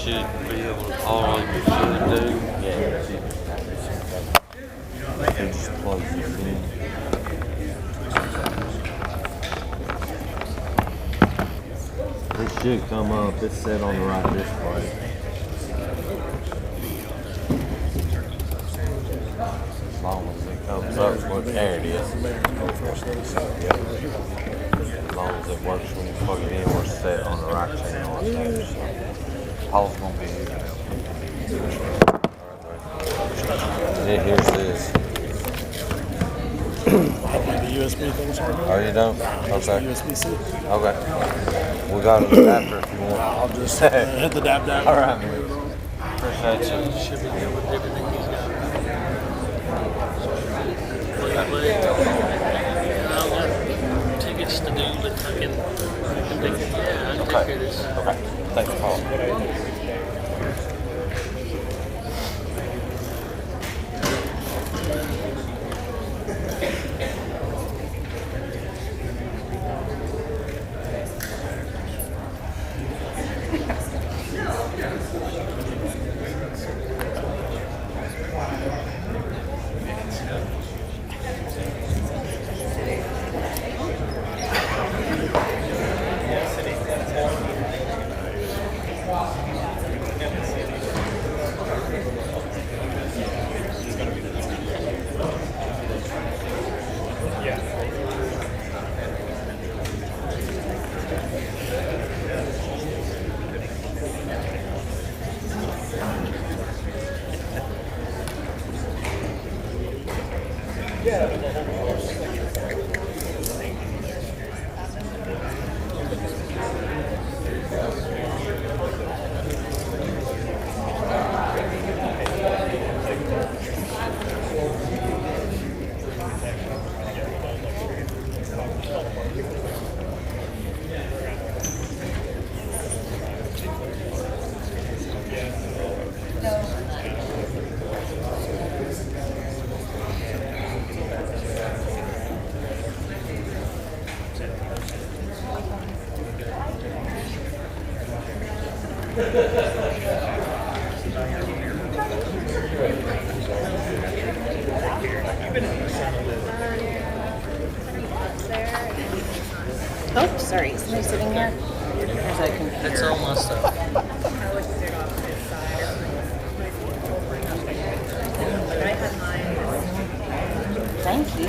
should be able to, all you should do. Yeah. They just close this in. This should come up. It's set on the right display. As long as it comes up, well, there it is. As long as it works when you plug it in, we're set on the right channel. Paul's gonna be here. Yeah, here's this. The USB things are good. Oh, you don't? Okay. USB-C. Okay. We got an adapter if you want. I'll just hit the dab. All right, man. Appreciate you. Should be good with everything he's got. I'll got tickets to do, but I can take it. Yeah, I can take care of this. Okay. Thanks, Paul. Oh, sorry. Somebody sitting here? There's a computer. That's all my stuff. Thank you.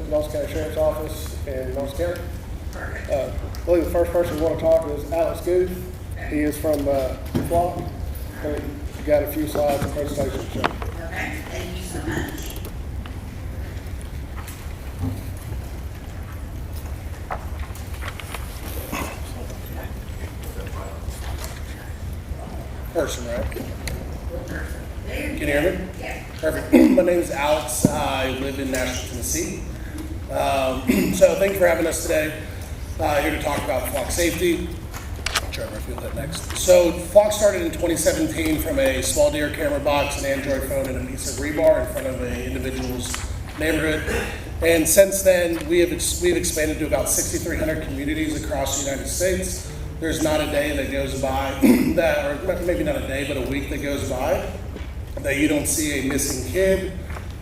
Knox County Sheriff's Office in Knox County. I believe the first person we want to talk to is Alex Gooth. He is from Flock. We got a few slides and presentations to show. Okay, thank you so much. Person, right? There Can you hear me? Yeah. Perfect. My name is Alex. I live in Nashville, Tennessee. So thank you for having us today. Here to talk about flock safety. Trevor, if you'll hit next. So flock started in 2017 from a small deer camera box, an Android phone, and a piece of rebar in front of an individual's neighborhood. And since then, we've expanded to about 6,300 communities across the United States. There's not a day that goes by that, or maybe not a day, but a week that goes by that you don't see a missing kid,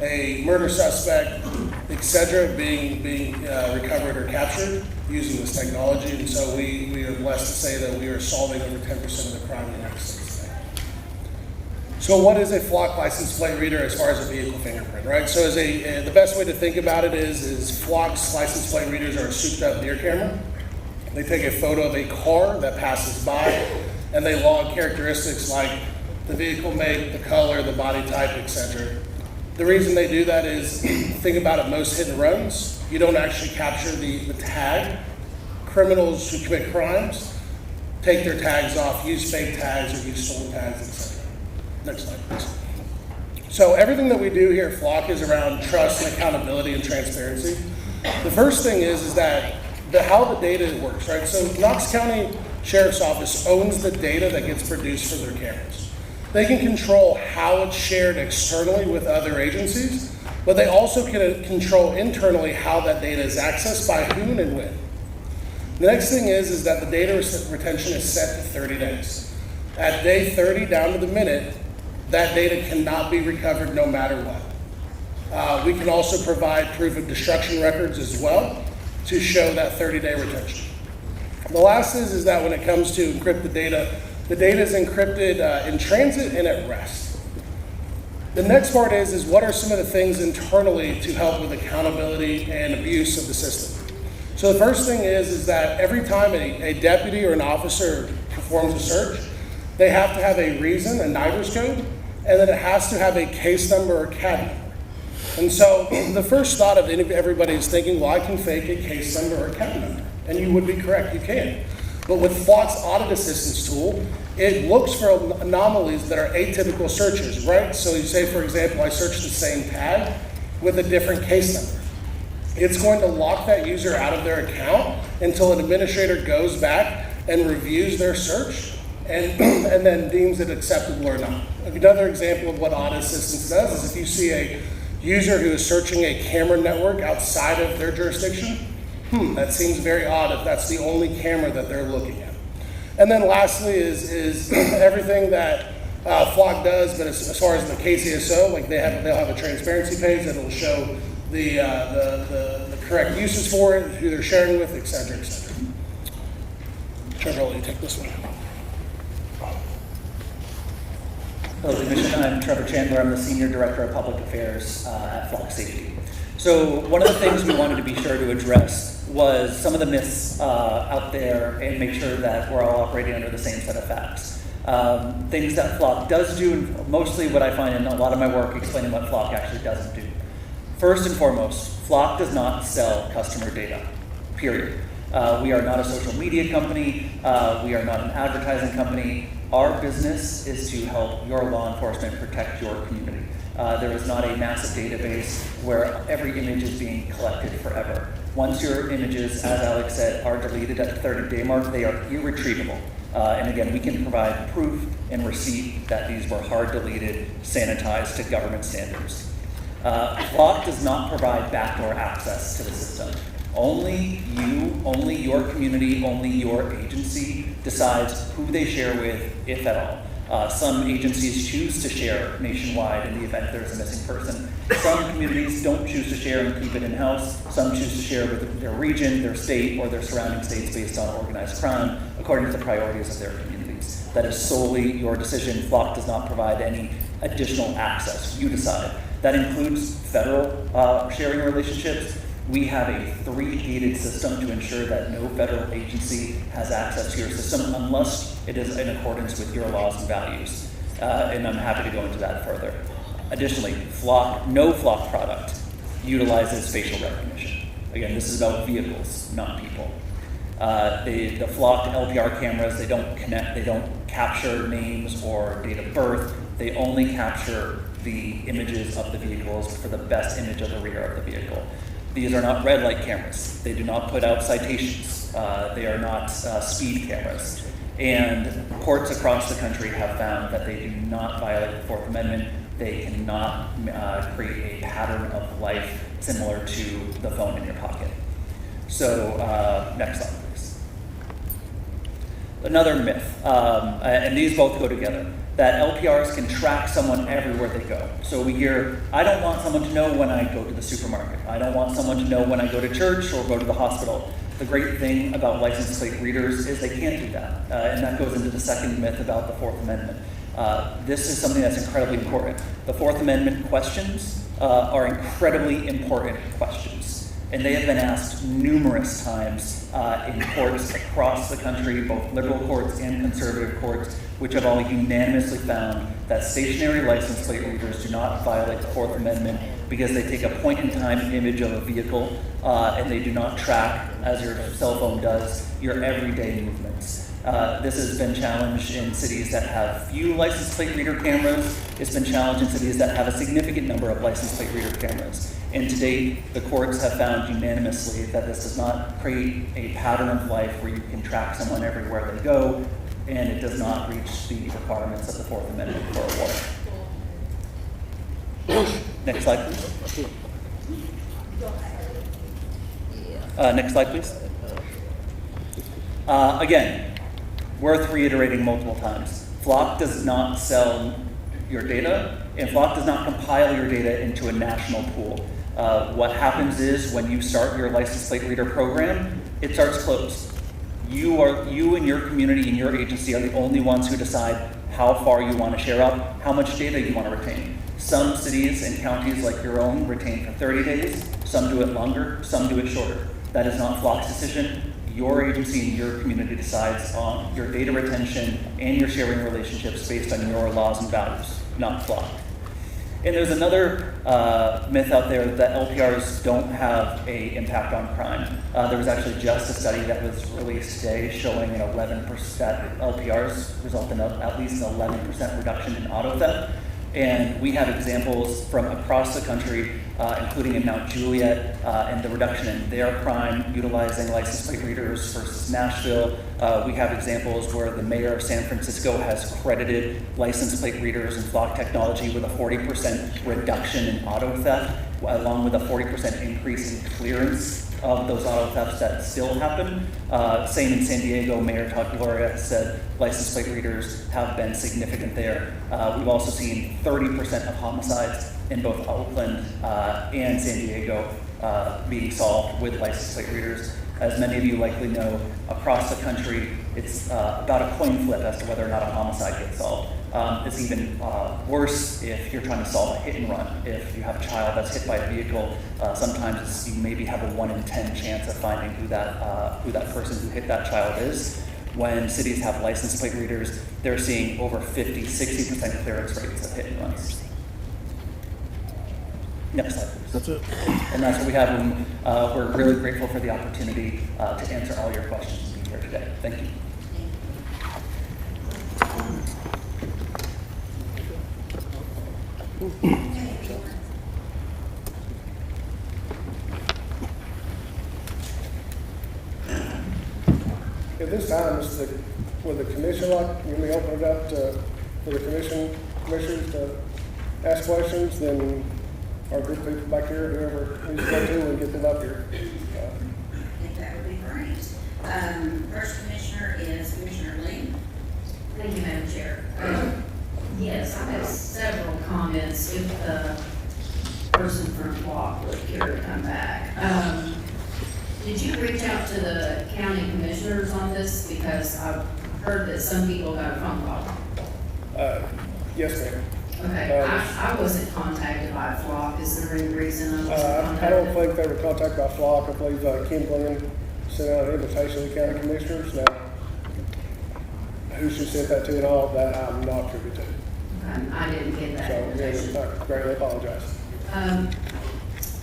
a murder suspect, etc., being recovered or captured using this technology. And so we are blessed to say that we are solving over 10% of the crime in the United States today. So what is a flock license plate reader as far as a vehicle fingerprint, right? So the best way to think about it is Flock's license plate readers are a souped up deer camera. They take a photo of a car that passes by and they log characteristics like the vehicle make, the color, the body type, etc. The reason they do that is, think about it, most hit and runs, you don't actually capture the tag. Criminals who commit crimes take their tags off, use fake tags or use stolen tags, etc. Next slide, please. So everything that we do here at Flock is around trust and accountability and transparency. The first thing is that how the data works, right? So Knox County Sheriff's Office owns the data that gets produced for their cameras. They can control how it's shared externally with other agencies, but they also can control internally how that data is accessed by whom and when. The next thing is that the data retention is set to 30 days. At day 30 down to the minute, that data cannot be recovered no matter what. We can also provide proof of destruction records as well to show that 30-day retention. The last is that when it comes to encrypt the data is encrypted in transit and at rest. The next part is what are some of the things internally to help with accountability and abuse of the system? So the first thing is that every time a deputy or an officer performs a search, they have to have a reason, a NIDERS code, and then it has to have a case number or CAD number. And so the first thought of everybody is thinking, well, I can fake a case number or a CAD number. And you would be correct, you can. But with Flock's audit assistance tool, it looks for anomalies that are atypical searches, right? So you say, for example, I searched the same tag with a different case number. It's going to lock that user out of their account until an administrator goes back and reviews their search and then deems it acceptable or not. Another example of what audit assistance does is if you see a user who is searching a camera network outside of their jurisdiction, that seems very odd if that's the only camera that they're looking at. And then lastly is everything that Flock does, but as far as the KCSO, like they'll have a transparency page that will show the correct uses for it, who they're sharing with, et cetera, et cetera. Trevor, I'll let you take this one. Hello, Commission. I'm Trevor Chandler. I'm the Senior Director of Public Affairs at Flock Safety. So one of the things we wanted to be sure to address was some of the myths out there and make sure that we're all operating under the same set of facts. Things that Flock does do, and mostly what I find in a lot of my work explaining what Flock actually doesn't do. First and foremost, Flock does not sell customer data, period. We are not a social media company. We are not an advertising company. Our business is to help your law enforcement protect your community. There is not a massive database where every image is being collected forever. Once your images, as Alex said, are deleted at the 30-day mark, they are irretrievable. And again, we can provide proof and receipt that these were hard deleted, sanitized to government standards. Flock does not provide backdoor access to the system. Only you, only your community, only your agency decides who they share with, if at all. Some agencies choose to share nationwide in the event there's a missing person. Some communities don't choose to share and keep it in-house. Some choose to share with their region, their state, or their surrounding states based on organized crime, according to the priorities of their communities. That is solely your decision. Flock does not provide any additional access. You decide. That includes federal sharing relationships. We have a 3-gated system to ensure that no federal agency has access to your system unless it is in accordance with your laws and values. And I'm happy to go into that further. Additionally, no Flock product utilizes facial recognition. Again, this is about vehicles, not people. The Flock LPR cameras, they don't capture names or date of birth. They only capture the images of the vehicles for the best image of the rear of the vehicle. These are not red light cameras. They do not put out citations. They are not speed cameras. And courts across the country have found that they do not violate the Fourth Amendment. They cannot create a pattern of life similar to the phone in your pocket. So next slide, please. Another myth, and these both go together, that LPRs can track someone everywhere they go. So we hear, I don't want someone to know when I go to the supermarket. I don't want someone to know when I go to church or go to the hospital. The great thing about license plate readers is they can't do that. And that goes into the second myth about the Fourth Amendment. This is something that's incredibly important. The Fourth Amendment questions are incredibly important questions. And they have been asked numerous times in courts across the country, both liberal courts and conservative courts, which have all unanimously found that stationary license plate readers do not violate the Fourth Amendment because they take a point-in-time image of a vehicle and they do not track, as your cell phone does, your everyday movements. This has been challenged in cities that have few license plate reader cameras. It's been challenged in cities that have a significant number of license plate reader cameras. And to date, the courts have found unanimously that this does not create a pattern of life where you can track someone everywhere they go, and it does not reach the requirements of the Fourth Amendment for a warrant. Next slide, please. Next slide, please. Again, worth reiterating multiple times. Flock does not sell your data, and Flock does not compile your data into a national pool. What happens is when you start your license plate reader program, it starts closed. You and your community and your agency are the only ones who decide how far you want to share up, how much data you want to retain. Some cities and counties like your own retain for 30 days, some do it longer, some do it shorter. That is not Flock's decision. Your agency and your community decides on your data retention and your sharing relationships based on your laws and values, not Flock. And there's another myth out there that LPRs don't have an impact on crime. There was actually just a study that was released today showing an 11% LPRs result in at least an 11% reduction in auto theft. And we have examples from across the country, including in Mount Juliet, and the reduction in their crime utilizing license plate readers versus Nashville. We have examples where the mayor of San Francisco has credited license plate readers and Flock technology with a 40% reduction in auto theft, along with a 40% increase in clearance of those auto thefts that still happen. Same in San Diego, Mayor Todd Gloria has said license plate readers have been significant there. We've also seen 30% of homicides in both Oakland and San Diego being solved with license plate readers. As many of you likely know, across the country, it's about a coin flip as to whether or not a homicide gets solved. It's even worse if you're trying to solve a hit and run. If you have a child that's hit by a vehicle, sometimes you maybe have a 1 in 10 chance of finding who that person who hit that child is. When cities have license plate readers, they're seeing over 50, 60% clearance rates of hit and runs. Next slide, please. That's it. And that's what we have. And we're really grateful for the opportunity to answer all your questions and be here today. Thank you. At this time, with the commission, when we open it up for the commissioners to ask questions, then our group people back here, whoever needs to go to, and get them up here. I think that would be great. First commissioner is Commissioner Lee. Thank you, Madam Chair. Yes, I have several comments if the person from Flock would care to come back. Did you reach out to the county commissioners on this? Because I've heard that some people got a phone call. Yes, ma'am. Okay, I wasn't contacted by Flock. Is there any reason I wasn't contacted? I don't think they were contacted by Flock. I believe Cumberland sent out an invitation to the county commissioners. Now, who she sent that to and all of that, I'm not privy to. I didn't get that So, invitation. yeah, I greatly apologize. And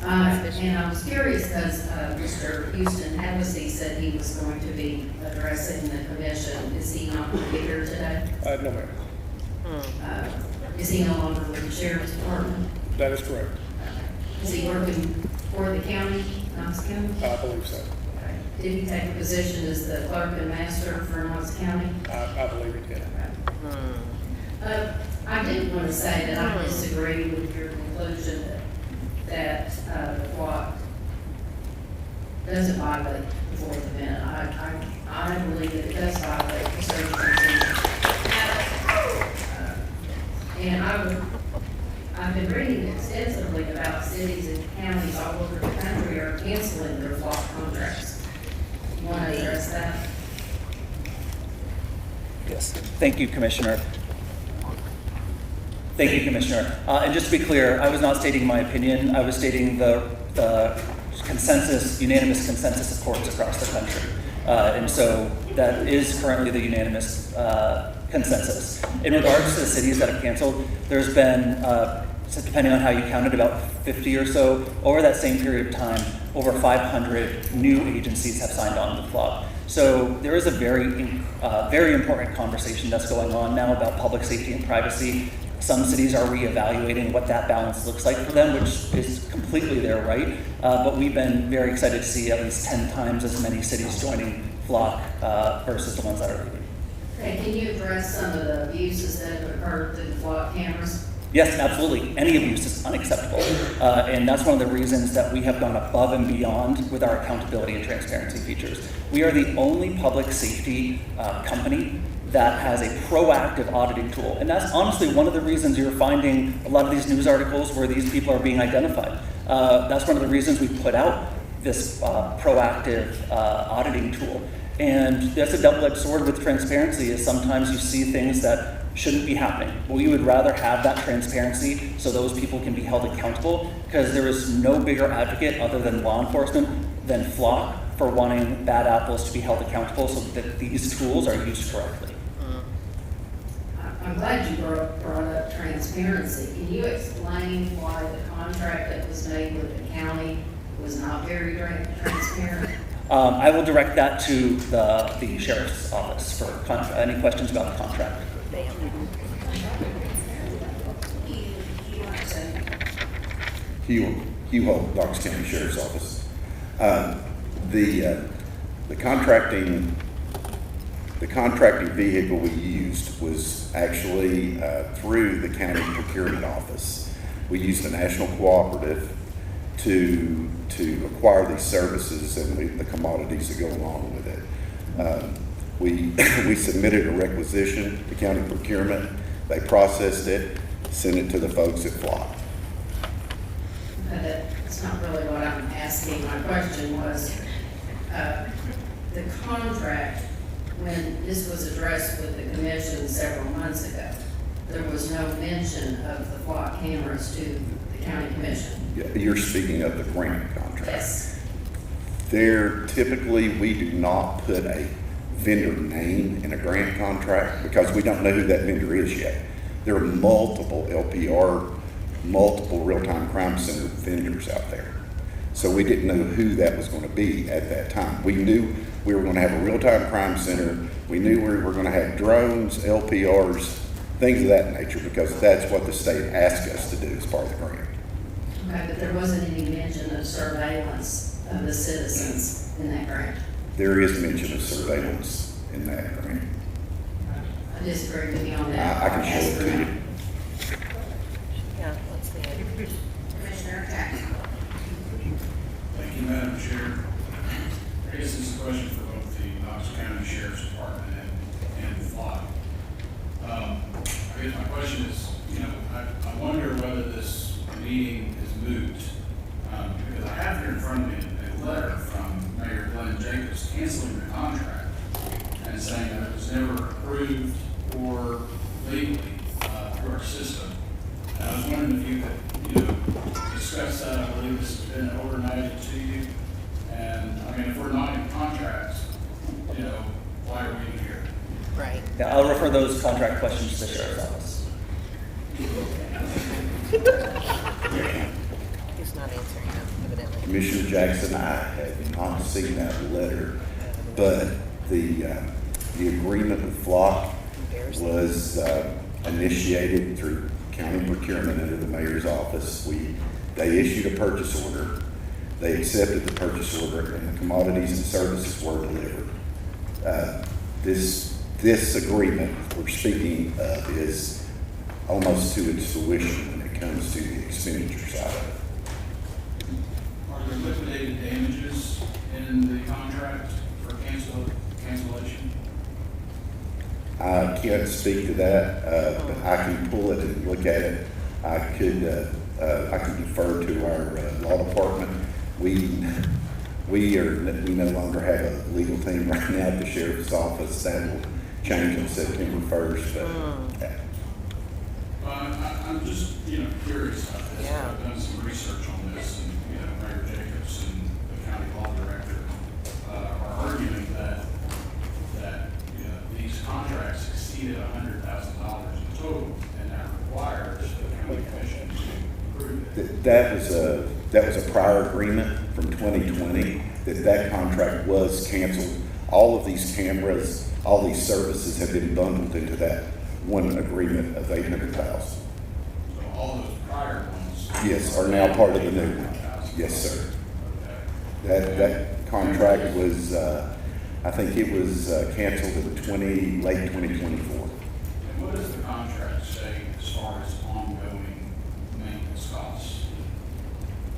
I was curious because Mr. Houston Hevesy said he was going to be addressing the commission. Is he not going to be here today? No, ma'am. Is he no longer with the sheriff's department? That is correct. Is he working for the county, Knox County? I believe so. Okay. Did he take a position as the clerk and master for Knox County? I believe he did. I did want to say that I disagree with your conclusion that the Flock doesn't violate the Fourth Amendment. I believe that it does violate the Search Amendment. And I've been reading extensively about cities and counties all over the country are canceling their Flock contracts. You want to address that? Yes. Thank you, Commissioner. Thank you, Commissioner. And just to be clear, I was not stating my opinion. I was stating the consensus, unanimous consensus of courts across the country. And so that is currently the unanimous consensus. In regards to the cities that have canceled, there's been, depending on how you count it, about 50 or so. Over that same period of time, over 500 new agencies have signed on to Flock. So there is a very important conversation that's going on now about public safety and privacy. Some cities are reevaluating what that balance looks like for them, which is completely their right. But we've been very excited to see at least 10 times as many cities joining Flock versus the ones that are leaving. Okay, can you address some of the abuses that have occurred through the Flock cameras? Yes, absolutely. Any abuse is unacceptable. And that's one of the reasons that we have gone above and beyond with our accountability and transparency features. We are the only public safety company that has a proactive auditing tool. And that's honestly one of the reasons you're finding a lot of these news articles where these people are being identified. That's one of the reasons we put out this proactive auditing tool. And that's a double-edged sword with transparency, is sometimes you see things that shouldn't be happening. We would rather have that transparency so those people can be held accountable, because there is no bigger advocate other than law enforcement than Flock for wanting bad apples to be held accountable so that these tools are used correctly. I'm glad you brought up transparency. Can you explain why the contract that was made with the county was not very transparent? I will direct that to the sheriff's office for any questions about the contract. Hugh Holt, Knox County Sheriff's Office. The contracting vehicle we used was actually through the county procurement office. We used a national cooperative to acquire these services and the commodities that go along with it. We submitted a requisition to county procurement. They processed it, sent it to the folks at Flock. That's not really what I'm asking. My question was, the contract, when this was addressed with the commission several months ago, there was no mention of the Flock cameras to the county commission. You're speaking of the grant contract. Yes. There, typically, we do not put a vendor name in a grant contract because we don't know who that vendor is yet. There are multiple LPR, multiple real-time crime center vendors out there. So we didn't know who that was going to be at that time. We knew we were going to have a real-time crime center. We knew we were going to have drones, LPRs, things of that nature, because that's what the state asked us to do as part of the grant. Okay, but there wasn't any mention of surveillance of the citizens in that grant. There is mention of surveillance in that grant. I disagree with you on that. I can show it to you. Yeah, let's see it. Commissioner Jackson. Thank you, Madam Chair. I guess this is a question for both the Knox County Sheriff's Department and Flock. I guess my question is, I wonder whether this meeting is moot, because I have here in front of me a letter from Mayor Glenn Jacobs canceling the contract and saying that it was never approved or legally through our system. And I was wondering if you could, discuss that. I believe this has been overnighted to you. And I mean, if we're not in contracts, why are we here? Right. Yeah, I'll refer those contract questions to the sheriff's office. He's not answering them, evidently. Commissioner Jackson, I have not seen that letter, but the agreement with Flock was initiated through county procurement under the mayor's office. They issued a purchase order. They accepted the purchase order, and the commodities and services were delivered. This agreement we're speaking of is almost to its fruition when it comes to the expenditure side of it. Are there liquidated damages in the contract for cancellation? I can't speak to that, but I can pull it and look at it. I can defer to our law department. We no longer have a legal team right now at the sheriff's office. That will change on September 1st. But I'm just, curious about this. Yeah. I've done some research on this, and, Mayor Jacobs and the county law director are arguing that these contracts exceeded $100,000 in total, and that requires the county commission to approve it. that was a prior agreement from 2020 that contract was canceled. All of these cameras, all these services have been bundled into that one agreement of $800,000. So all those prior ones. Yes, are now part of the new one. Yes, sir. Okay. That contract was, I think it was canceled in late 2024. And what does the contract say as far as ongoing maintenance costs?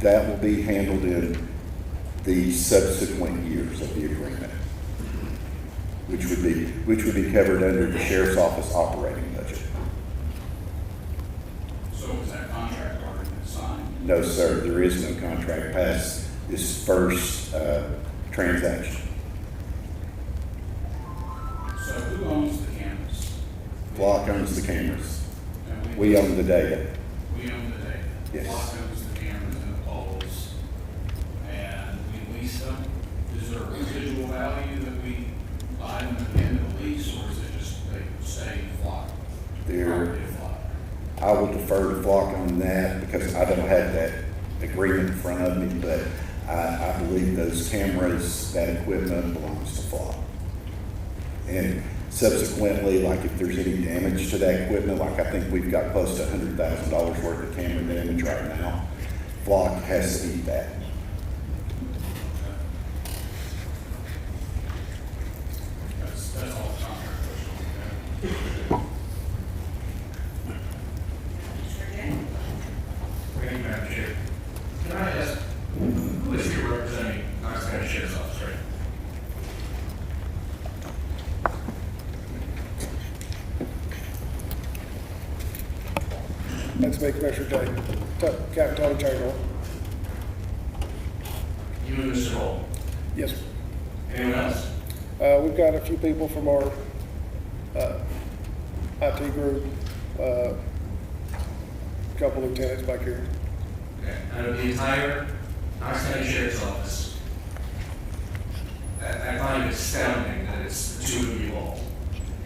That will be handled in the subsequent years of the agreement. which would be covered under the sheriff's office operating budget. So was that contract already been signed? No, sir, there is no contract past this first transaction. So who owns the cameras? Flock owns the cameras. And We own the data. We own the data. Yes. Flock owns the cameras and the poles, and we lease them. Is there a residual value that we buy them at the end of the lease, or is it just they stay Flock? There, Property of Flock? I will defer to Flock on that because I don't have that agreement in front of me, but I believe those cameras, that equipment belongs to Flock. And subsequently, like if there's any damage to that equipment, like I think we've got close to $100,000 worth of camera damage right now, Flock has to eat that. That's all the contract question. Mr. J? Thank you, Madam Chair. Can I ask, who is here representing Knox County Sheriff's Office, right? That's me, Commissioner J. Captain Tony Chamberlain. You and Mr. Hall. Yes, sir. Anyone else? We've got a few people from our IT group, couple lieutenants back here. Okay. Out of the entire Knox County Sheriff's Office, I find it astounding that it's the two of you all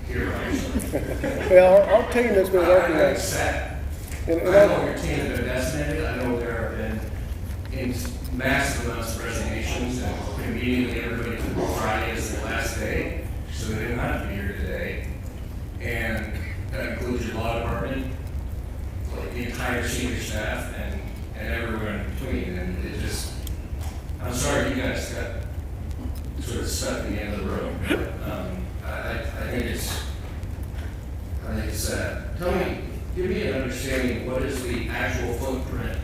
here, right? Well, our team has been working on It's it. sad. And I I- know your team has been decimated. I know there have been massive amounts of resignations, and immediately everybody took Friday as their last day, so they didn't have to be here today. And that includes your law department, like the entire senior staff, and everyone in between. And it just, I'm sorry you guys got sort of stuck in the end of the road. But, I think it's sad. Tell me, give me an understanding, what is the actual footprint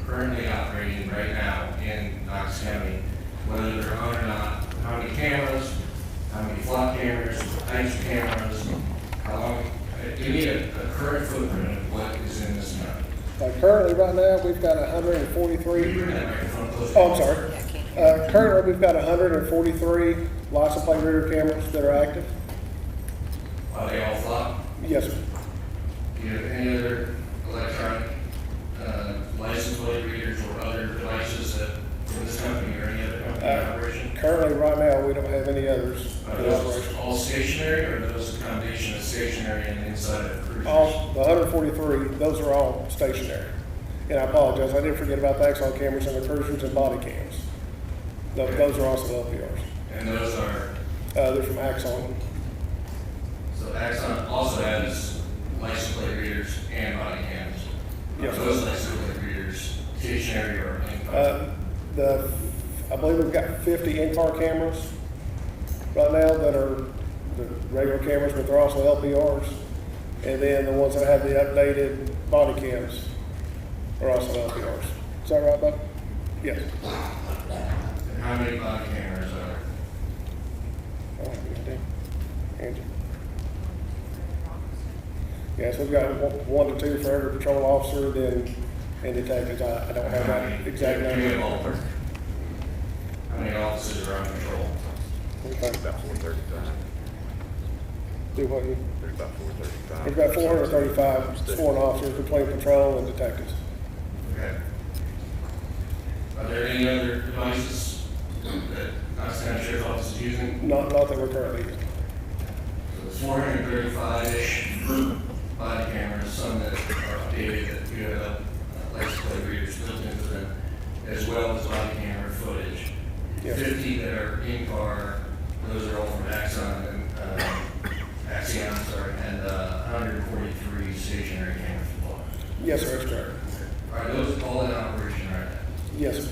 currently operating right now in Knox County? Whether they're on or not, how many cameras, how many flock cameras, types of cameras, how long, give me a current footprint of what is in this county. Currently, right now, we've got Can you 143. bring that microphone closer? Oh, I'm sorry. Currently, we've got 143 license plate reader cameras that are active. Are they all flock? Yes, sir. Do you have any other electronic license plate readers or other devices that, in this company or any other company in operation? Currently, right now, we don't have any others Are in those operation. all stationary, or are those a combination of stationary and inside of cruisers? All, the 143, those are all stationary. And I apologize, I did forget about the Axon cameras and the cruisers and body cams. Those are also LPRs. And those are, They're from Axon. so Axon also has license plate readers and body cams. Yes, Are those license plate readers stationary or in? I believe we've got 50 in-car cameras right now that are the regular cameras, but they're also LPRs. And then the ones that have the updated body cams are also LPRs. Is that right, Bob? Yes. And how many body cameras are? Oh, yeah, Angie. Yes, we've got one to two for every patrol officer, then, and detectives. I don't have that exact Give me a number. ballpark. How many officers are on patrol? About 435. Do what you, There's about 435. there's about 435 sworn officers between patrol and detectives. Okay. Are there any other devices that Knox County Sheriff's Office is using? Not that we're currently using. So there's 435-ish body cameras, some that are updated, that you have license plate readers built into them, as well as body camera footage. Yes. 50 that are in-car, those are all from Axon and, and 143 stationary cameras. Yes, sir, that's correct. Are those all in operation right now? Yes, sir.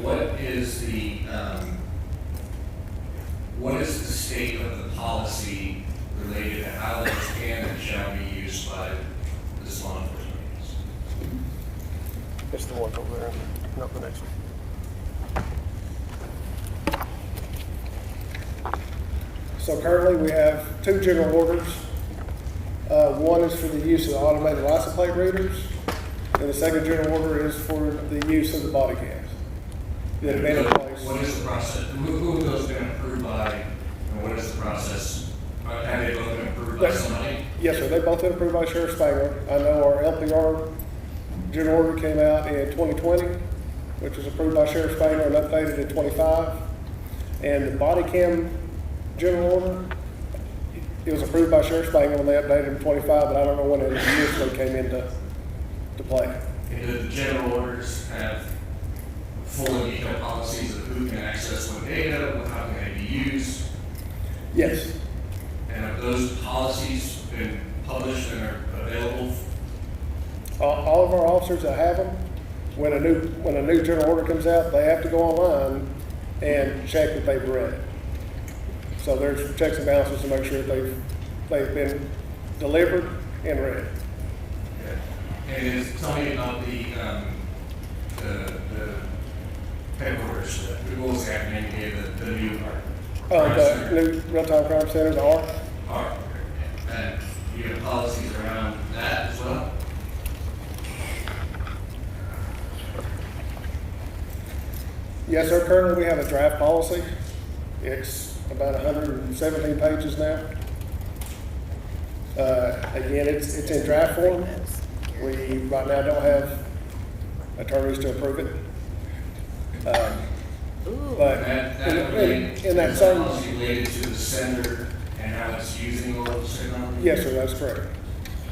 What is the state of the policy related to how those can and shall be used by this law enforcement agency? It's the one over there, not the next one. So currently, we have 2 general orders. One is for the use of the automated license plate readers, and the second general order is for the use of the body cams that have been in place. What is the process? Who have those been approved by, and what is the process? Have they both been approved by somebody? Yes, sir. They both been approved by Sheriff Spangler. I know our LPR general order came out in 2020, which was approved by Sheriff Spangler and updated in 25. And the body cam general order, it was approved by Sheriff Spangler when they updated in 25, but I don't know when it initially came into play. And do the general orders have full and detailed policies of who can access what data, how can they be used? Yes. And have those policies been published and are available? All of our officers that have them, when a new general order comes out, they have to go online and check that they've read it. So there's checks and balances to make sure that they've been delivered and read. And tell me about the headquarters, what was the acronym, the new The new real-time crime center, the ARC. ARC. And you have policies around that as well? Yes, sir. Currently, we have a draft policy. It's about 117 pages now. Again, it's in draft form. We right now don't have attorneys to approve it. But in that same, policy related to the center and how it's using all of this technology? yes, sir, that's correct.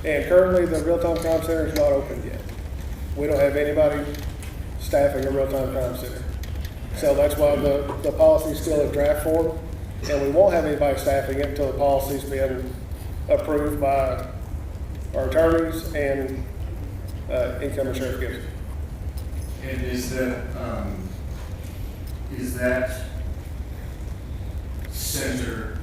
And currently, the real-time crime center is not open yet. We don't have anybody staffing a real-time crime center. So that's why the policy is still in draft form, and we won't have anybody staffing it until the policy's been approved by our attorneys and incoming Sheriff Gibson. And is that center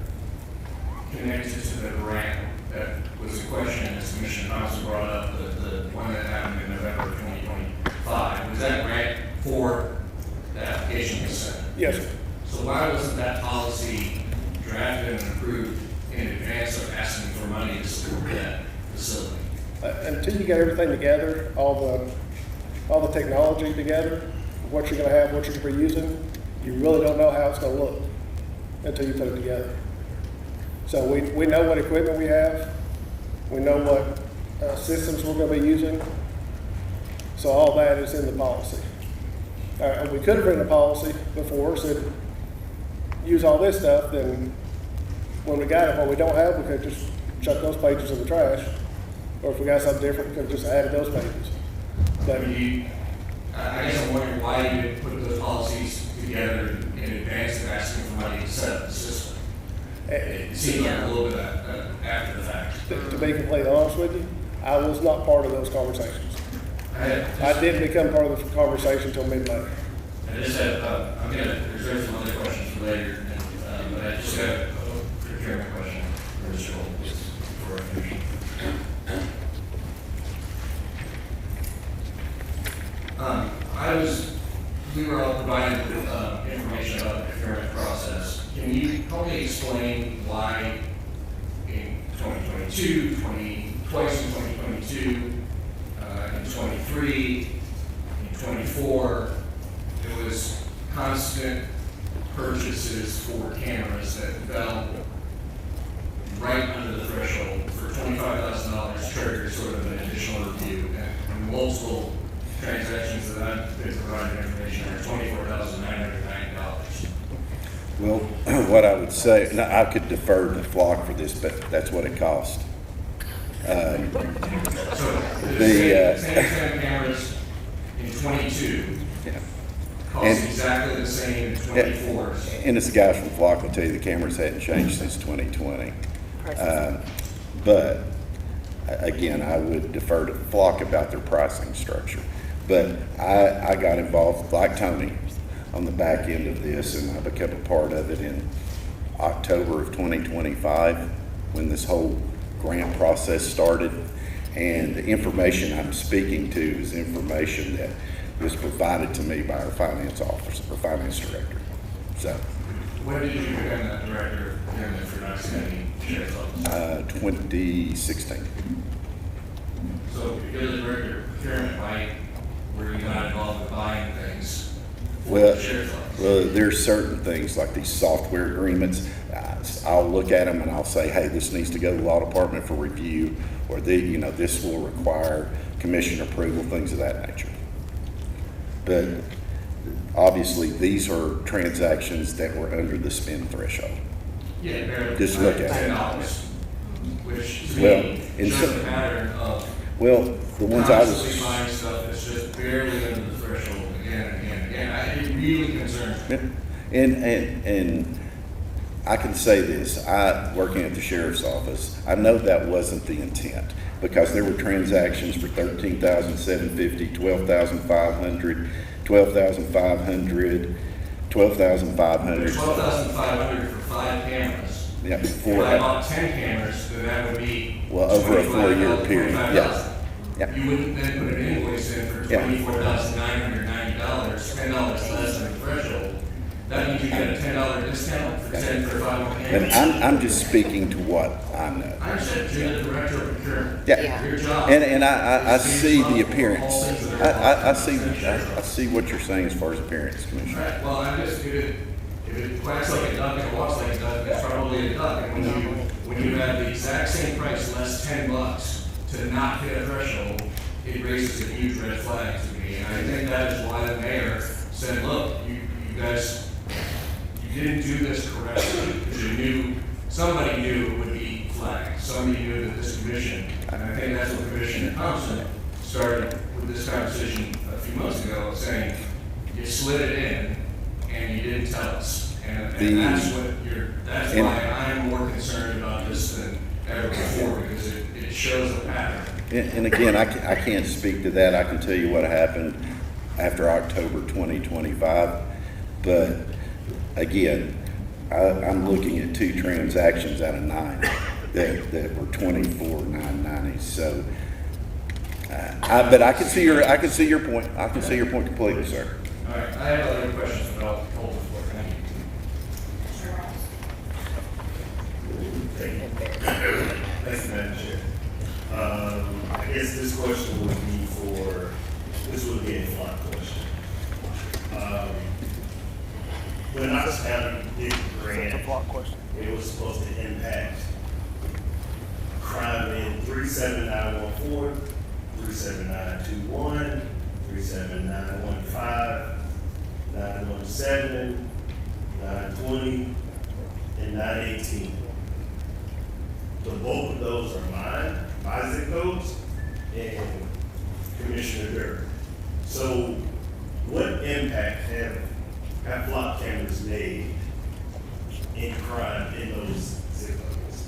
connected to the grant? That was a question as Commissioner Thompson brought up, the one that happened in November of 2025. Was that grant for the application of the center? Yes, sir. So why wasn't that policy drafted and approved in advance of asking for money to support that facility? Until you get everything together, all the technology together, what you're going to have, what you're going to be using, you really don't know how it's going to look until you put it together. So we know what equipment we have, we know what systems we're going to be using. So all that is in the policy. We could have written a policy before, said use all this stuff. Then when we got it, what we don't have, we could just chuck those pages in the trash. Or if we got something different, we could have just added those pages. But I guess I'm wondering why you didn't put those policies together in advance of asking for money to set up the system. It seems like a little bit after the fact. To be completely honest with you, I was not part of those conversations. I didn't become part of the conversation until mid-May. I just had, I'm going to reserve some other questions for later, but I just got a procurement question for Mr. Holt before I finish. We were all provided with information about the procurement process. Can you probably explain why in 2022, twice in 2022, in 23, in 24, there was constant purchases for cameras that fell right under the threshold for $25,000 triggered sort of an additional review, and multiple transactions that I've been providing information are $24,990. Well, what I would say, and I could defer to Flock for this, but that's what it cost. So the same cameras in 22 cost exactly the same in 24. And this guy from Flock will tell you the cameras hadn't changed since 2020. But again, I would defer to Flock about their pricing structure. But I got involved, like Tony, on the back end of this, and I became a part of it in October of 2025 when this whole grant process started. And the information I'm speaking to is information that was provided to me by our finance officer, or finance director. So When did you become that director of procurement for Knox County Sheriff's Office? 2016. So if you're the director of procurement, why were you not involved in buying things for Well, the Sheriff's Office? well, there's certain things like these software agreements. I'll look at them and I'll say, hey, this needs to go to the law department for review, or this will require commission approval, things of that nature. But obviously, these are transactions that were under the spend threshold. Yeah, barely. Just look at it. $10, which to Well, me in shows some- the pattern of Well, the ones I constantly was, buying stuff that's just barely under the threshold again and again and again. It really concerns me. and I can say this, working at the sheriff's office, I know that wasn't the intent, because there were transactions for $13,750, $12,500, $12,500, $12,500. There's $12,500 for 5 cameras. Yeah, If before I that. bought 10 cameras, then that would be. Well, over a 4-year $25,000, period, $25,000. yeah. You wouldn't then put an invoice in for Yeah. $24,990, $10 less than the threshold. That means you get a $10 discount for 10 for 5 more And cameras. I'm just speaking to what I know. I understand, you're the director of procurement. Yeah. Your job. And I is to be see the responsible for appearance. all things that are I see what you're saying as far as appearance, Commissioner. Right, well, I'm just, if it quacks like a duck and it walks like a duck, it's probably a duck. And when you have the exact same price, less $10 to not hit a threshold, it raises a huge red flag to me. And I think that is why the mayor said, look, you guys, you didn't do this correctly, because you knew, somebody knew it would be flagged. Somebody knew that this commission, and I think that's what Commissioner Thompson started with this conversation a few months ago, saying, you slid it in, and you didn't tell us. And that's why I'm more concerned about this than ever before, because it shows a pattern. And again, I can't speak to that. I can tell you what happened after October 2025. But again, I'm looking at 2 transactions out of 9 that were $24,990. So, but I can see your point. I can see your point completely, sir. All right, I have other questions, but I'll hold the floor. Thank you. Thank you, Madam Chair. I guess this question would be a flock question. When Knox County did the grant, it was supposed to impact crime in 37914, 37921, 37915, 917, 920, and 918. The bulk of those are my zip codes, and Commissioner Durr. So what impact have flock cameras made in crime in those zip codes?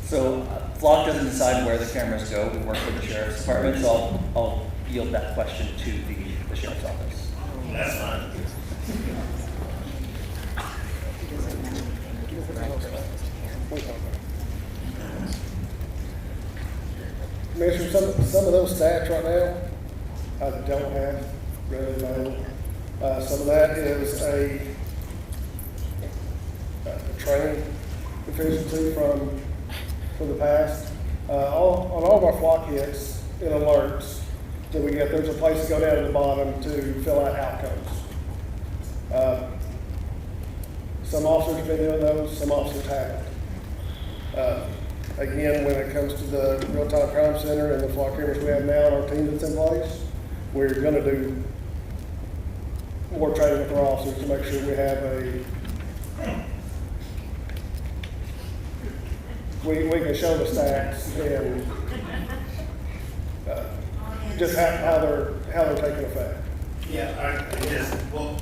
So Flock doesn't decide where the cameras go. We work with the sheriff's department, so I'll yield that question to the sheriff's office. That's fine. Commissioner, some of those stats right now, I don't have readily available. Some of that is a training deficiency from the past. On all of our flock hits and alerts that we get, there's a place to go down to the bottom to fill out outcomes. Some officers have been doing those, some officers haven't. Again, when it comes to the real-time crime center and the flock cameras we have now and our team that's in place, we're gonna do more training with our officers to make sure we have we can show the stats and just how they're taking effect. Yeah, I guess, well,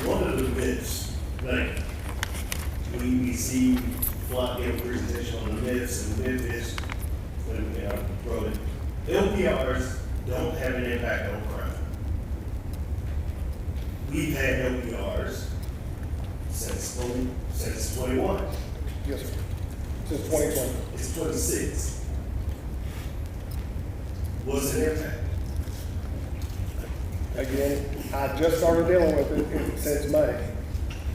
one of the myths, like, we see flock give a presentation on the myths, and the myth is, when, wrote it, LPRs don't have an impact on crime. We've had LPRs since 21. Yes, sir. Since 2020. It's 26. What's the impact? Again, I just started dealing with it since May.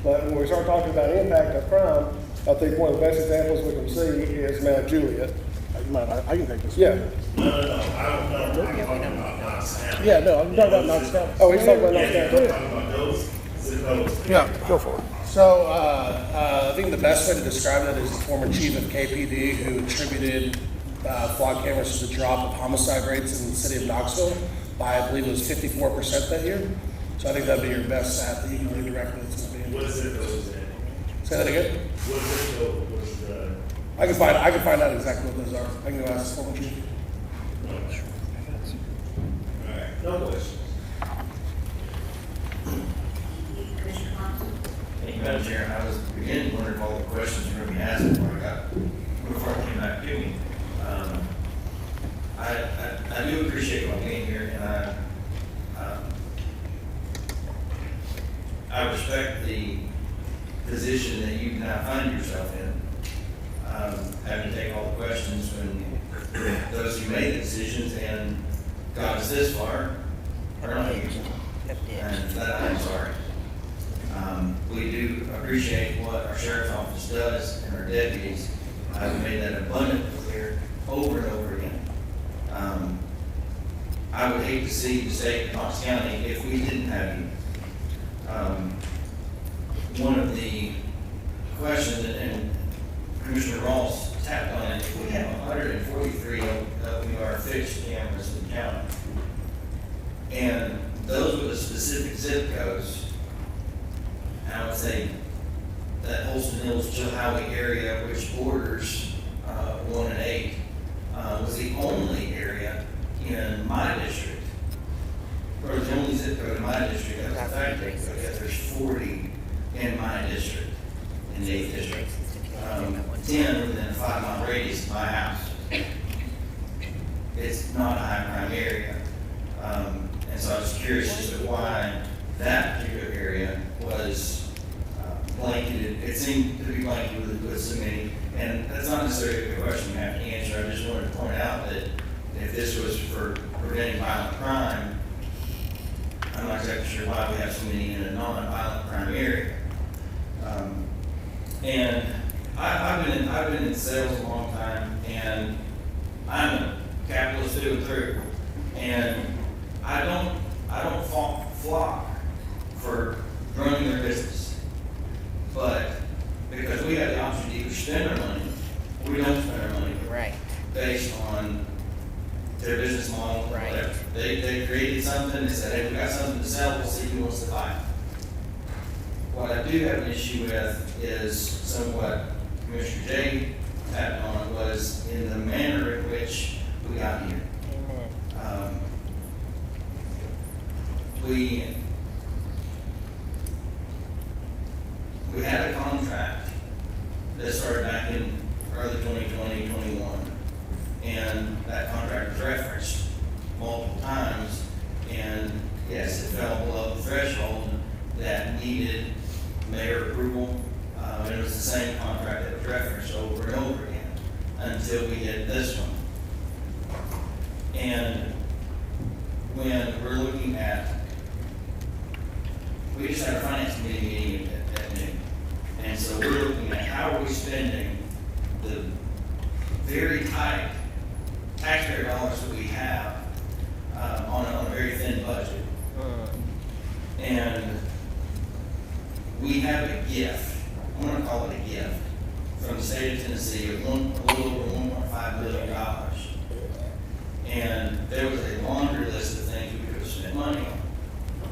But when we start talking about impact of crime, I think one of the best examples we can see is Mount Juliet. I can take this. Yeah. No, I'm talking about Knox County. Yeah, no, I'm talking about Knox County. Oh, he's talking about Knox County. I'm talking about those. Yeah, go for it. So, I think the best way to describe that is the former chief of KPD who attributed flock cameras to the drop of homicide rates in the city of Knoxville by, I believe it was 54% that year. So I think that'd be your best stat that you can redirect it to. What is it those? Say that again? What is it those? What's the? I can find out exactly what those are. I can go ask the former chief. All right, no questions. Commissioner Thompson? Thank you, Madam Chair. I was beginning to wonder if all the questions were going to be asked before I came back to me. I do appreciate y'all being here, and I respect the position that you now find yourself in, having to take all the questions when those who made the decisions and got us this far are not here. And that I'm sorry. We do appreciate what our sheriff's office does and our deputies. I've made that abundantly clear over and over again. I would hate to see the state of Knox County if we didn't have you. One of the questions, and Commissioner Ross tapped on it, if we have 143 LPR fixed cameras in the county, and those with the specific zip codes, I would say that Holston Hills, Chilhowie area, which borders 1 and 8, was the only area in my district, or the only zip code in my district that was affected, because there's 40 in my district, in the 8th district. 10 within a 5-mile radius of my house. It's not a high crime area. And so I was curious as to why that particular area was blanketed. It seemed to be blanketed with so many, and that's not necessarily a question you have to answer. I just wanted to point out that if this was for preventing violent crime, I'm not exactly sure why we have so many in a non-violent crime area. And I've been in sales a long time, and I'm a capitalist through and through. And I don't flock for running their business. But because we have the option to either spend our money, or we don't spend our money. Right. Based on their business model, or Right. whatever. They created something, they said, hey, we got something to sell, we'll see who wants to buy it. What I do have an issue with is somewhat Commissioner J tapped on, was in the manner in which we got here. Amen. We had a contract that started back in early 2020, 21, and that contract was referenced multiple times, and yes, it fell below the threshold that needed mayor approval. It was the same contract that was referenced over and over again until we hit this one. And when we're looking at, we just had a finance committee meeting at noon. And so we're looking at how are we spending the very tight taxpayer dollars that we have on a very thin budget. And we have a gift, I'm going to call it a gift, from the state of Tennessee of a little over $1.5 billion. And there was a laundry list of things we could have spent money on.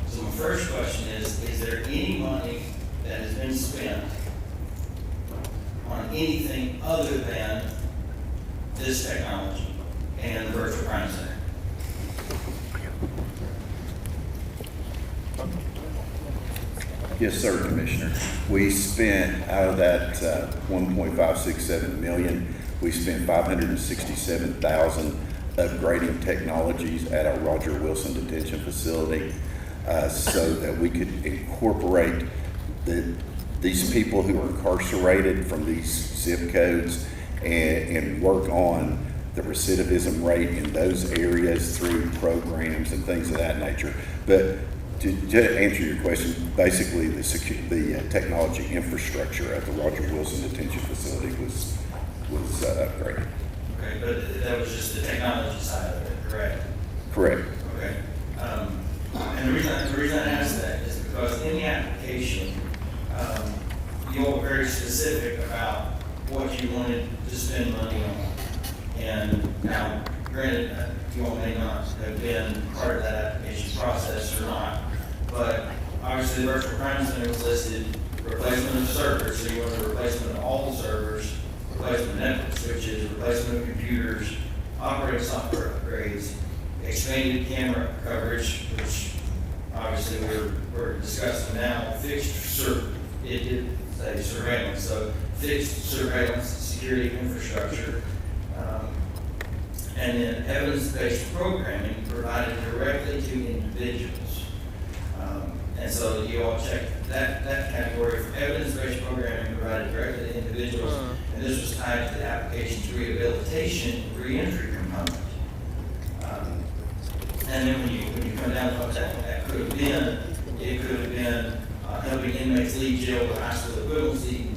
So my first question is there any money that has been spent on anything other than this technology and the virtual crime center? Yes, sir, Commissioner. We spent, out of that 1.567 million, we spent 567,000 upgrading technologies at our Roger Wilson detention facility so that we could incorporate these people who are incarcerated from these zip codes and work on the recidivism rate in those areas through programs and things of that nature. But To answer your question, basically the technology infrastructure at the Roger Wilson Detention Facility was upgraded. Okay, but that was just the technology side of it, correct? Correct. Okay. And the reason I ask that is because in the application, you all were very specific about what you wanted to spend money on. And now, granted, you all may not have been part of that application process or not, but obviously the virtual crime center was listed replacement of servers, so you want a replacement of all the servers, replacement of network switches, replacement of computers, operating software upgrades, expanded camera coverage, which obviously we're discussing now, it did say surveillance, so fixed surveillance, security infrastructure, and then evidence-based programming provided directly to individuals. And so you all checked that category for evidence-based programming provided directly to individuals, and this was tied to the application's rehabilitation and reentry component. And then when you come down to what that could have been, it could have been helping inmates leave jail with high school equivalency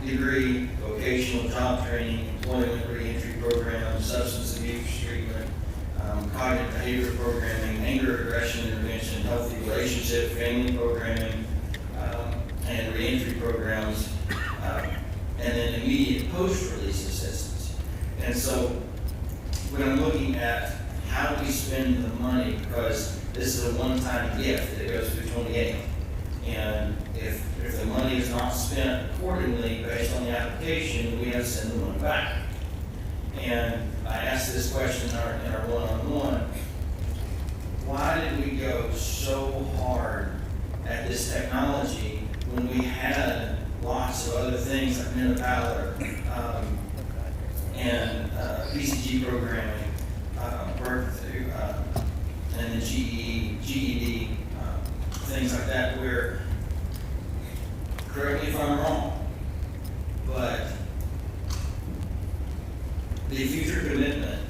degree, vocational job training, employment reentry programs, substance abuse treatment, cognitive behavior programming, anger aggression intervention, healthy relationship, family programming, and reentry programs, and then immediate post-release assistance. And so when I'm looking at how we spend the money, because this is a one-time gift that goes through 28, and if the money is not spent accordingly based on the application, we have to send the money back. And I asked this question in our one-on-one, why did we go so hard at this technology when we had lots of other things like Men of Valor and PCG programming, Breakthrough, and the GED, things like that, where, correct me if I'm wrong, but the future commitment,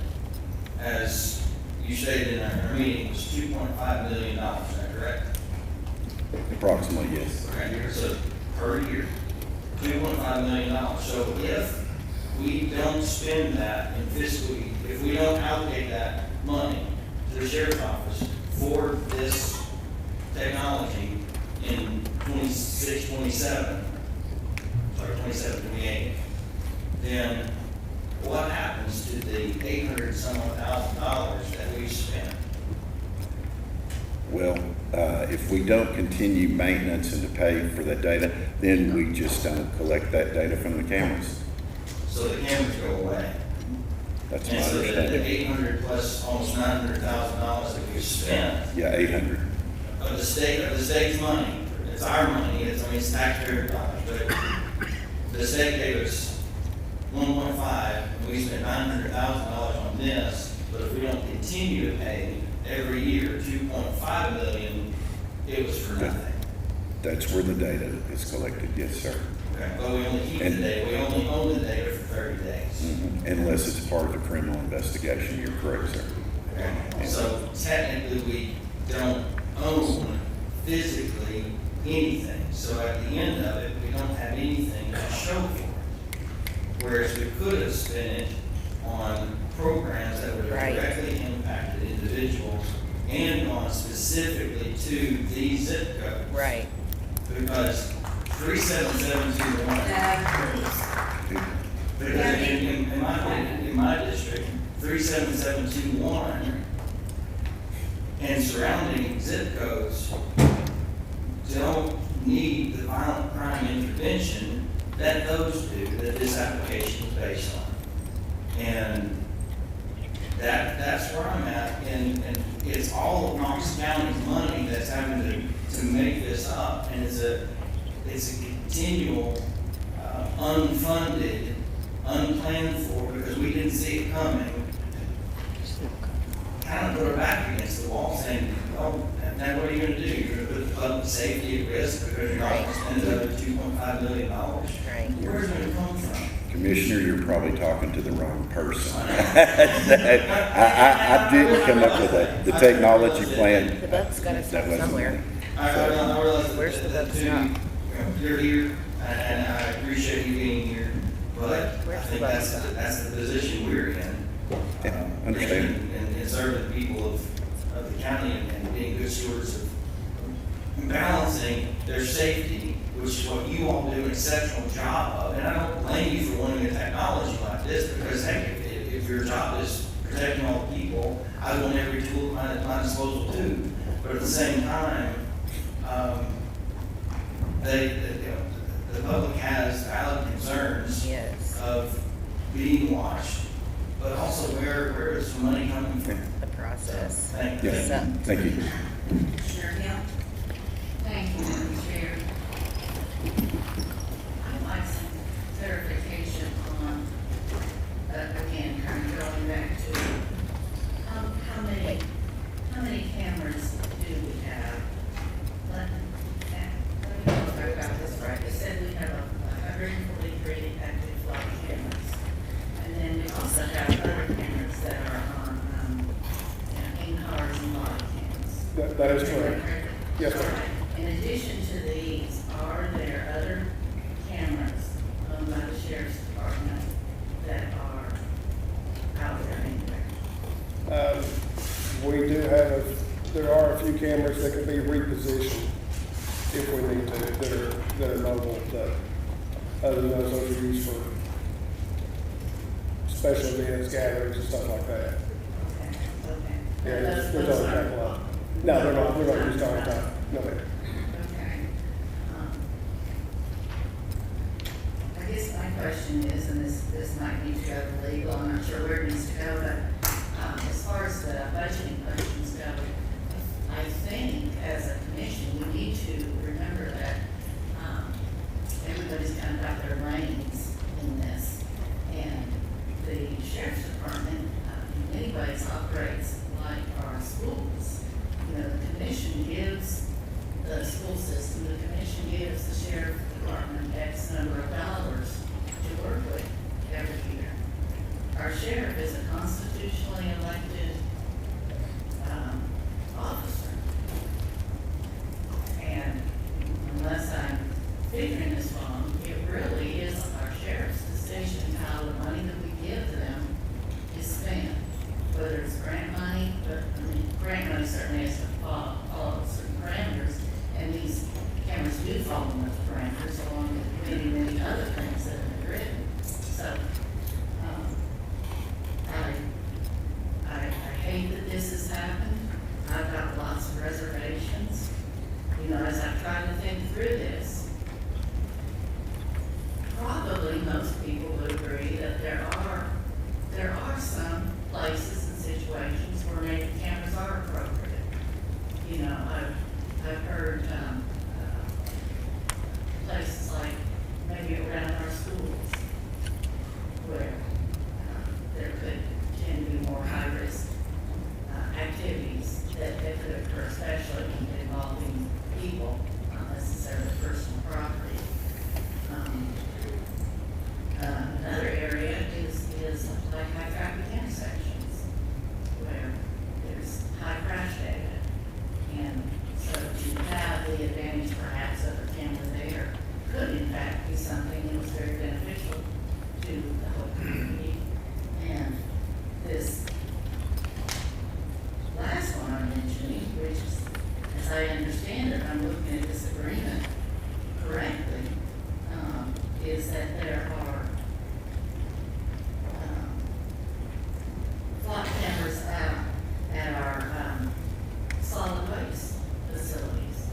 as you stated in our meeting, was $2.5 million, is that correct? Approximately, yes. Okay, so per year, $2.5 million. So if we don't spend that in fiscal year, if we don't allocate that money to the sheriff's office for this technology in 26, 27, 28, then what happens to the $800,000 that we spent? Well, if we don't continue maintenance and to pay for that data, then we just don't collect that data from the cameras. So the cameras go away. That's my And so the understanding. 800 plus almost $900,000 that we've spent Yeah, 800. of the state's money, it's our money, it's taxpayer dollars, but the state gave us 1.5, and we spent $900,000 on this, but if we don't continue to pay every year $2.5 million, it was for nothing. That's where the data is collected, yes, sir. Okay, but we only keep the data, we only own the data for 30 days. Unless it's part of a criminal investigation, you're correct, sir. Okay, so technically we don't own physically anything, so at the end of it, we don't have anything to show for it. Whereas we could have spent it on programs that would have directly impacted individuals and gone specifically to these zip codes. Right. Because 37721. Because in my district, 37721 and surrounding zip codes don't need the violent crime intervention that those do, that this application is based on. And that's where I'm at, and it's all of Knox County's money that's having to make this up, and it's a continual, unfunded, unplanned for, because we didn't see it coming, kind of put our back against the wall saying, oh, now what are you gonna do? You're gonna put the public safety at risk because you're not gonna spend another $2.5 million? Right. Where's it gonna come from? Commissioner, you're probably talking to the wrong person. I didn't come up with the technology plan. The buck's gotta That stop wasn't somewhere. me. I realize that- Where's the that buck too, stop? You're here, and I appreciate you being here, but I Where's the think buck that's, stop? that's the position we're in. Yeah, understand. And serving the people of the county and being good stewards of balancing their safety, which is what you all do an exceptional job of. And I don't blame you for wanting a technology like this, because heck, if your job is protecting all the people, I want every tool at my disposal too. But at the same time, the public has valid concerns Yes. of being watched, but also where is the money coming from? The process. Thank you. Yeah, thank you. Commissioner Hill? Thank you, Madam Chair. I'd like some clarification on, again, kind of going back to, how many cameras do we have? Let me know if I got this right. It said we have 143 active flock cameras. And then we also have other cameras that are on, in cars and log cams. That is correct. Yes, ma'am. In addition to these, are there other cameras owned by the sheriff's department that are out there anywhere? We do have, there are a few cameras that can be repositioned if we need to, that are mobile, that, other than those are used for special events, gatherings and stuff like that. Okay. Yeah, Those- there's those other aren't- capital. No, they're not used all the time. No, ma'am. Okay. I guess my question is, and this might need to go to legal, I'm not sure where it needs to go, but as far as the budgeting questions go, I think as a commission, we need to remember that everybody's kind of got their lanes in this. And the sheriff's department, in many ways, operates like our schools. You know, the commission gives the school system, the commission gives the sheriff department X number of dollars to work with every year. Our sheriff is a constitutionally elected officer. And unless I'm figuring this wrong, it really is our sheriff's decision how the money that we give them is spent. Whether it's grant money, but, I mean, grant money certainly has to follow certain parameters, and these cameras do follow those parameters along with many other things that have been written. So, I hate that this has happened. I've got lots of reservations. You know, as I've tried to think through this, probably most people would agree that there are some places and situations where maybe cameras are appropriate. You know, I've heard places like maybe around our schools where there could tend to be more high-risk activities that could occur, especially involving people, not necessarily personal property. Another area is like high traffic intersections where there's high crash data. And so to have the advantage perhaps of a camera there could in fact be something that was very beneficial to the whole community. And this last one I'm mentioning, which is, as I understand it, I'm looking at this agreement correctly, is that there are flock cameras at our solid waste facilities.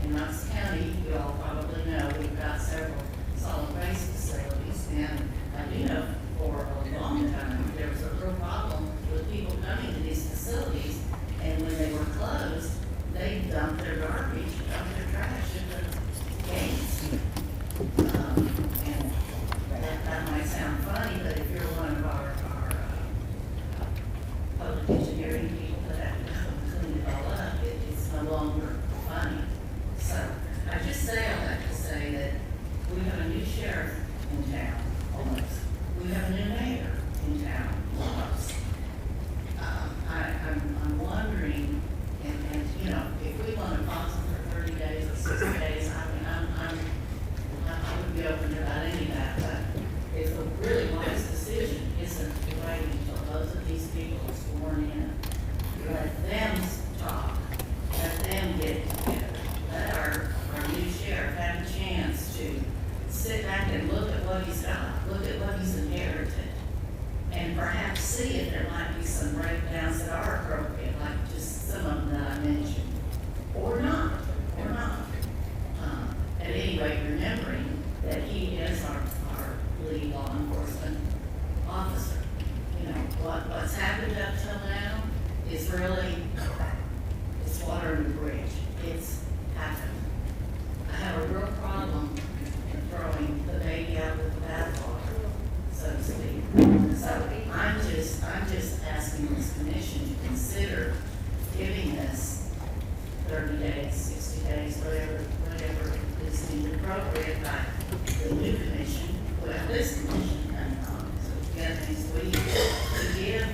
In Knox County, you all probably know, we've got several solid waste facilities, and I do know for a long time, there was a real problem with people coming to these facilities, and when they were closed, they dumped their garbage, dumped their trash at the gates. And it's really, it's water in the bridge. It's happened. I have a real problem throwing the baby out with the bathwater, so to speak. So I'm just asking this commission to consider giving us 30 days, 60 days, whatever is deemed appropriate by the new commission, well, this commission, and, so together next week, to give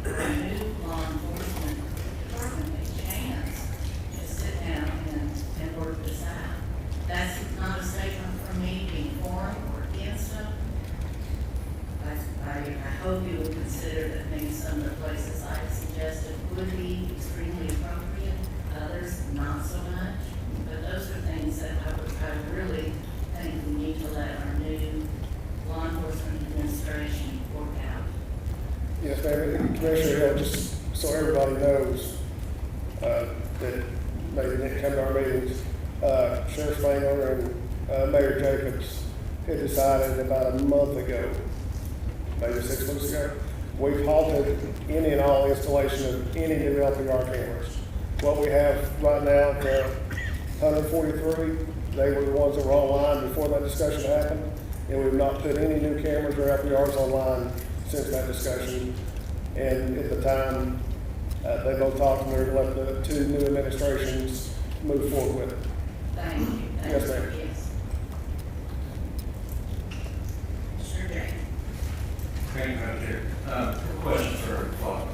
a new law enforcement department a chance to sit down and work this out. That's not a statement from me being for or against them. I hope you will consider that maybe some of the places I suggested would be extremely appropriate, others not so much. But those are things that I really think we need to let our new law enforcement administration work out. Yes, ma'am. Commissioner Hill, just so everybody knows, that maybe didn't come to our meetings, Sheriff Langler and Mayor Jacobs had decided about a month ago, maybe 6 months ago, we've halted any and all installation of any new LPR cameras. What we have right now, the 143, they were the ones that were online before that discussion happened, and we've not put any new cameras or LPRs online since that discussion. And at the time, they both talked and they let the two new administrations move forward with it. Thank you. Yes, ma'am. Yes. Sure, Jay. Thank you, Madam Chair. Question for Flock.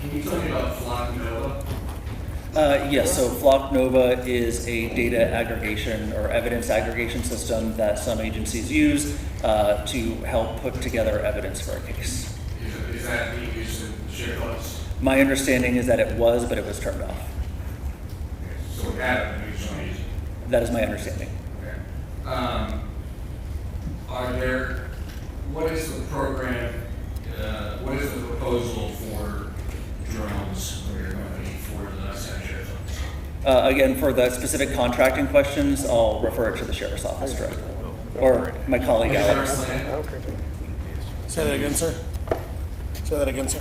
Can you tell me about Flock Nova? Yes, so Flock Nova is a data aggregation or evidence aggregation system that some agencies use to help put together evidence for a case. Is that being used in sheriff office? My understanding is that it was, but it was turned off. Okay. So we haven't been using it. That is my understanding. Okay. What is the program, what is the proposal for drones for your company for the Knox County Sheriff's Office? Again, for the specific contracting questions, I'll refer it to the Sheriff's Office directly, or my colleague Alex. Say that again, sir. Say that again, sir.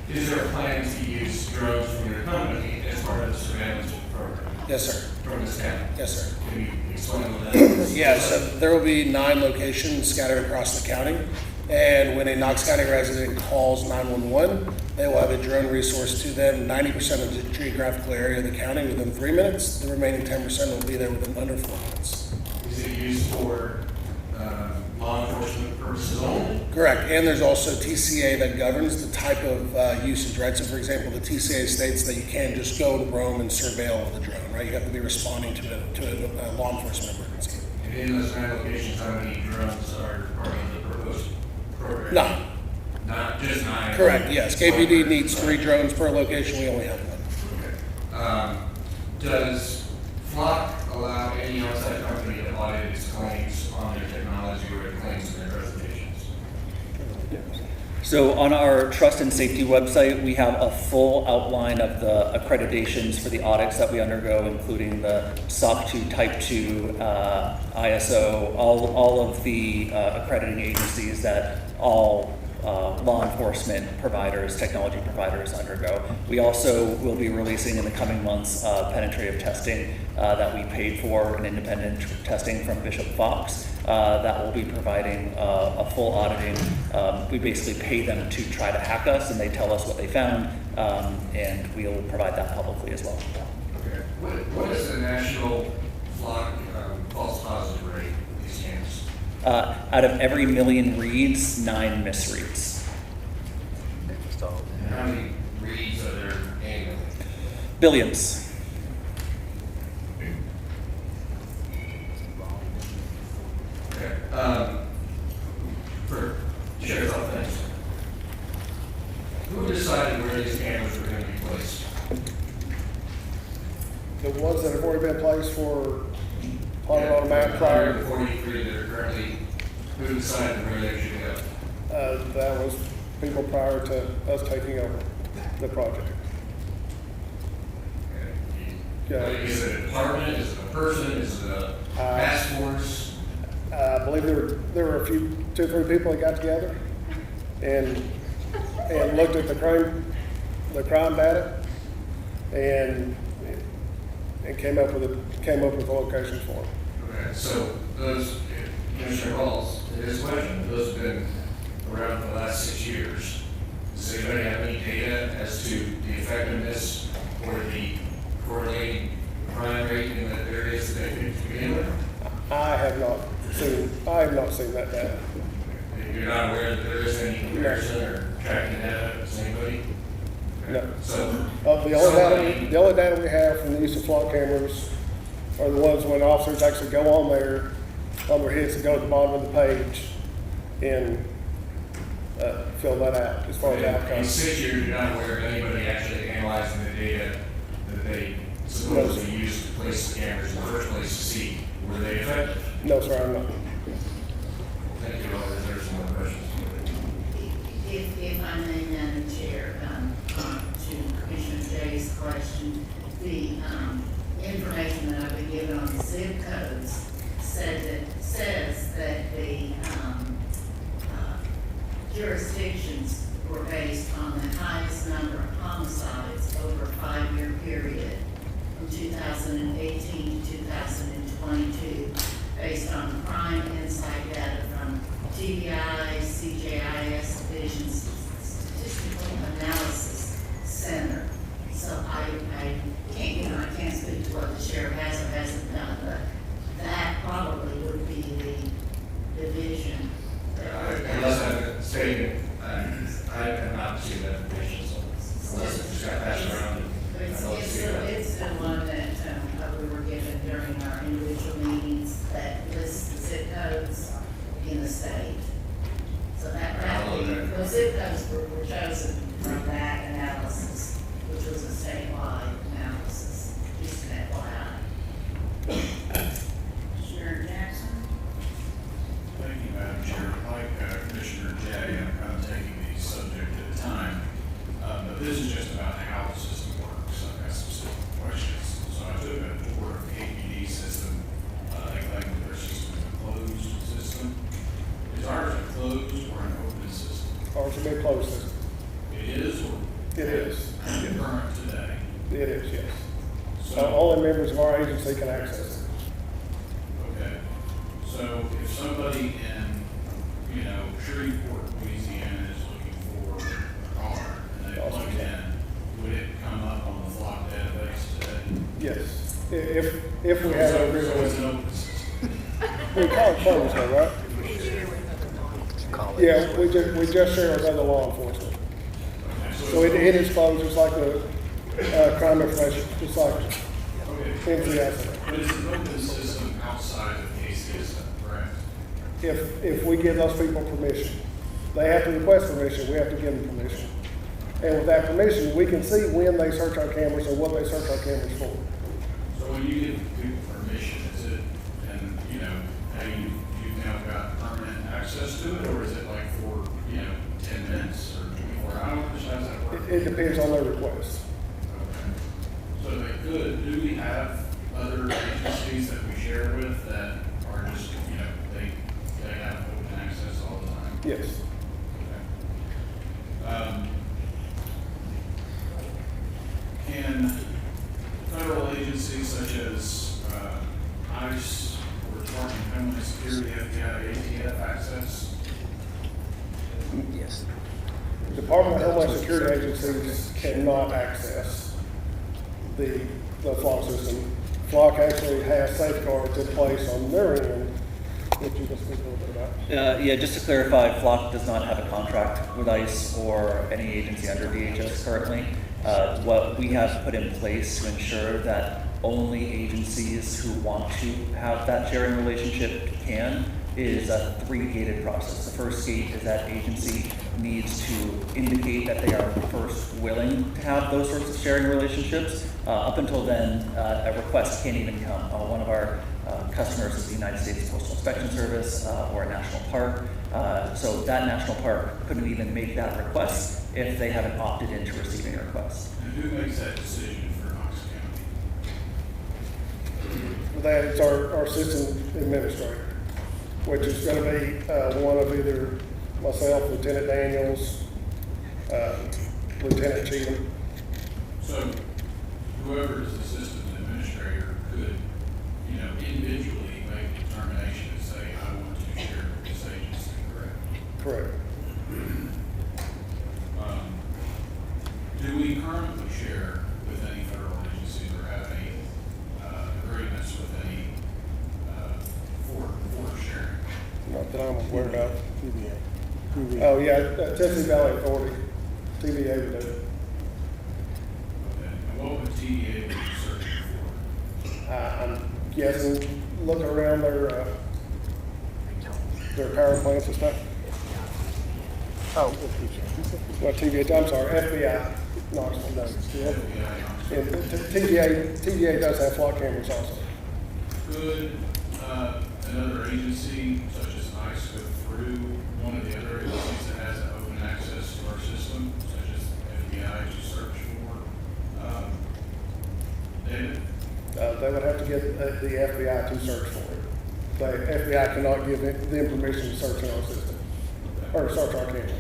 Is there a plan to use drones from your company as part of the surveillance program? Yes, sir. From this county? Yes, sir. Can you explain what that is? Yeah, so there will be 9 locations scattered across the county. And when a Knox County resident calls 911, they will have a drone resource to them 90% of the geographical area of the county within 3 minutes. The remaining 10% will be there within under 4 minutes. Is it used for law enforcement purposes only? Correct. And there's also TCA that governs the type of usage, right? So for example, the TCA states that you can't just go to roam and surveil with a drone, right? You have to be responding to a law enforcement emergency. And in those 9 locations, how many drones are part of the proposed program? 9. Not just 9? Correct, yes. KPD needs 3 drones per location. We only have 1. Okay. Does Flock allow any outside company to audit its claims on their technology or their claims in their presentations? So on our trust and safety website, we have a full outline of the accreditations for the audits that we undergo, including the SOC 2, Type 2, ISO, all of the accrediting agencies that all law enforcement providers, technology providers undergo. We also will be releasing in the coming months penetrative testing that we paid for, an independent testing from Bishop Fox that will be providing a full auditing. We basically pay them to try to hack us, and they tell us what they found, and we'll provide that publicly as well. Okay. What is the national Flock false positive rate with these scams? Out of every million reads, 9 misreads. And how many reads are there annually? Billions. Okay. For Sheriff's Office, who decided where these cameras were going to be placed? The ones that have already been placed for plotted on a map prior, 43 that are currently, who decided where they should go? that was people prior to us taking over the project. Okay. Is it a department? Is it a person? Is it a task force? I believe there were a few 2 or 3 people that got together and looked at the crime data and came up with a location for it. Okay, so those, Commissioner Rawls, to his question, those have been around for the last 6 years. Does anybody have any data as to the effectiveness or the correlating crime rate in the areas that they could begin with? I have not seen that data. You're not aware that there is any comparison or tracking data with anybody? No. So, The only data we have from the use of flock cameras are the ones when officers actually go on there, on their hits and go to the bottom of the page and fill that out as far as in outcomes. 6 years, you're not aware of anybody actually analyzing the data that they supposedly used to place the cameras in the first place to see were they effective? No, sir, I'm not. Thank you. I'll reserve some more questions. If I may, Madam Chair, to Commissioner Jay's question, the information that I've been given on the zip codes says that the jurisdictions were based on the highest number of homicides over a 5-year period from 2018 to 2022, based on crime insight data from TBI, CJIS Division Statistical Analysis Center. So I can't speak to what the sheriff has or hasn't done, but that probably would be the division. Unless I'm stating, I have not seen that information, so unless it's just got passed around. It's the one that we were given during our individual meetings that lists the zip codes in the state. So those zip codes were chosen from that analysis, which was a statewide analysis, just an FYI. Commissioner Jackson? Thank you, Madam Chair. Like Commissioner Jay, I'm kind of taking the subject at a time. But this is just about how the system works. I've got some specific questions. So I took a tour of the KPD system. They claim that their system is a closed system. Is ours a closed or an open system? Ours will be a closed system. It is or? It is. Current today. It is, yes. So, Only members of our agency can access it. okay. So if somebody in, Shreveport, Louisiana is looking for a car and they plug it in, would it come up on the flock database today? Yes. If we have a So it's an agreement. open system. We call it closed though, right? Yeah, we just share with other law enforcement. Okay, So it is closed, just like the crime information, just like NCS. But it's an open system outside of KCSM, correct? If we give those people permission, they have to request permission, we have to give them permission. And with that permission, we can see when they search our cameras and what they search our cameras for. So when you give people permission, is it, and, hey, you've now got permanent access to it, or is it like for, 10 minutes or 24 hours? How does that work? It depends on their request. Okay. So they could, do we have other agencies that we share with that are just, they have open access all the time? Yes. Okay. Can federal agencies such as ICE or Department of Homeland Security, FBI, ATF access? Yes. Department of Homeland Security agencies cannot access the flock system. Flock actually has safeguards in place on their end, which you can speak a little bit about. Yeah, just to clarify, Flock does not have a contract with ICE or any agency under DHS currently. What we have put in place to ensure that only agencies who want to have that sharing relationship can is a 3-gated process. The first gate is that agency needs to indicate that they are first willing to have those sorts of sharing relationships. Up until then, a request can't even come. One of our customers is the United States Postal Inspection Service or a national park. So that national park couldn't even make that request if they haven't opted into receiving a request. And who makes that decision for Knox County? That is our system administrator. which is gonna be, one of either myself, Lieutenant Daniels, Lieutenant Cheatham. So whoever is the system administrator could, individually make a determination and say, I want to share with this agency, correct? Correct. Do we currently share with any federal agencies or have any agreements with any for sharing? Not that I'm aware of. TVA. Oh, yeah, Tennessee Valley Authority, TVA would do it. Okay. And what would TVA be searching for? I'm guessing, looking around their power plants and stuff. Oh, Not TVA, I'm sorry, FBI, Knoxville does. And TVA does have flock cameras also. Could another agency such as ICE go through one of the other agencies that has open access to our system, such as FBI, to search for data? They would have to get the FBI to search for it. The FBI cannot give them permission to search in our system, or search our cameras.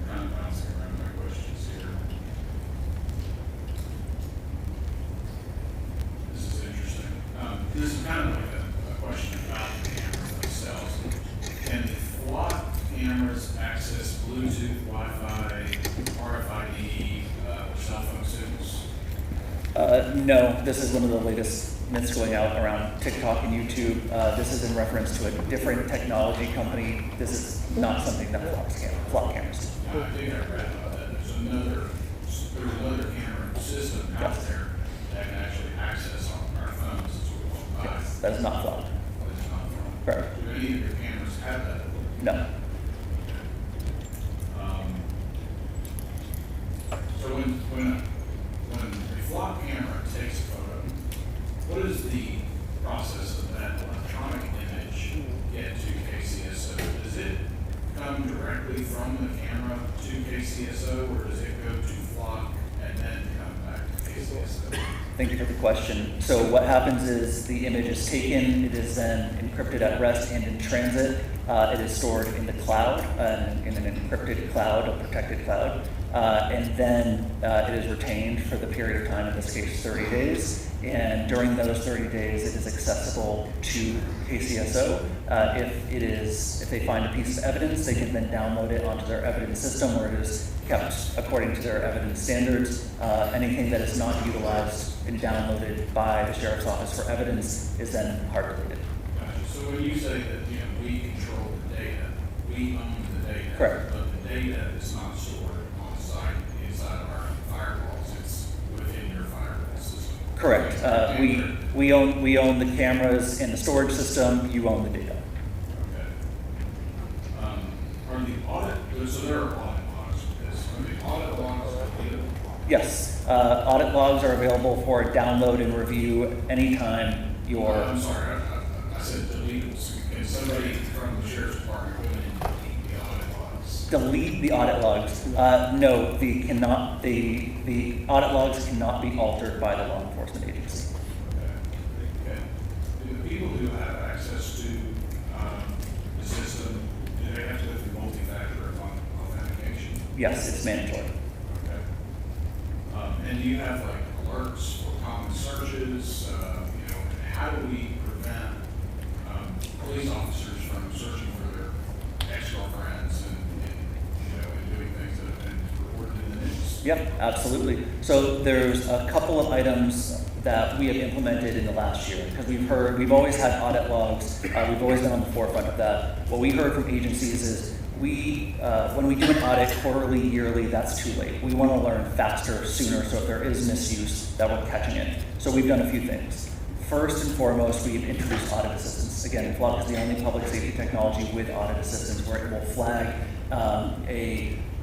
Kind of bouncing around my questions here. This is interesting. This is kind of like a question about the cameras themselves. Can the flock cameras access Bluetooth, Wi-Fi, RFID, or cell phone signals? No, this is one of the latest myths going out around TikTok and YouTube. This is in reference to a different technology company. This is not something that flock cameras. I think I read about that. There's another camera system out there that can actually access our phones as we walk by. Yes, that is not flock. It's not from. Correct. Do any of your cameras have that? No. So when a flock camera takes a photo, what is the process of that electronic image get to KCSO? Does it come directly from the camera to KCSO, or does it go to flock and then come back to KCSO? Thank you for the question. So what happens is the image is taken, it is then encrypted at rest and in transit. It is stored in the cloud, in an encrypted cloud, a protected cloud. And then it is retained for the period of time, in this case 30 days. And during those 30 days, it is accessible to KCSO. If they find a piece of evidence, they can then download it onto their evidence system where it is kept according to their evidence standards. Anything that is not utilized and downloaded by the sheriff's office for evidence is then hard deleted. Gotcha. So when you say that, we control the data, we own the data. Correct. But the data is not stored on site inside of our firewalls, it's within your firewall system. Correct. We own the cameras and the storage system. You own the data. Okay. Are the audit, so there are audit logs with this, are the audit logs available? Yes. Audit logs are available for download and review anytime you're. I'm sorry, I said deletables. Can somebody from the sheriff's department go in and delete the audit logs? Delete the audit logs. No, the audit logs cannot be altered by the law enforcement agency. Okay. Do the people who have access to the system, do they have to go through multi-factor authentication? Yes, it's mandatory. Okay. And do you have like alerts for common searches? How do we prevent police officers from searching for their ex-girlfriends and doing things that have been reported in the news? Yep, absolutely. So there's a couple of items that we have implemented in the last year because we've always had audit logs. We've always been on the forefront of that. What we heard from agencies is when we do an audit quarterly, yearly, that's too late. We want to learn faster, sooner, so if there is misuse, that we're catching it. So we've done a few things. First and foremost, we've introduced audit assistance. Again, Flock is the only public safety technology with audit assistance where it will flag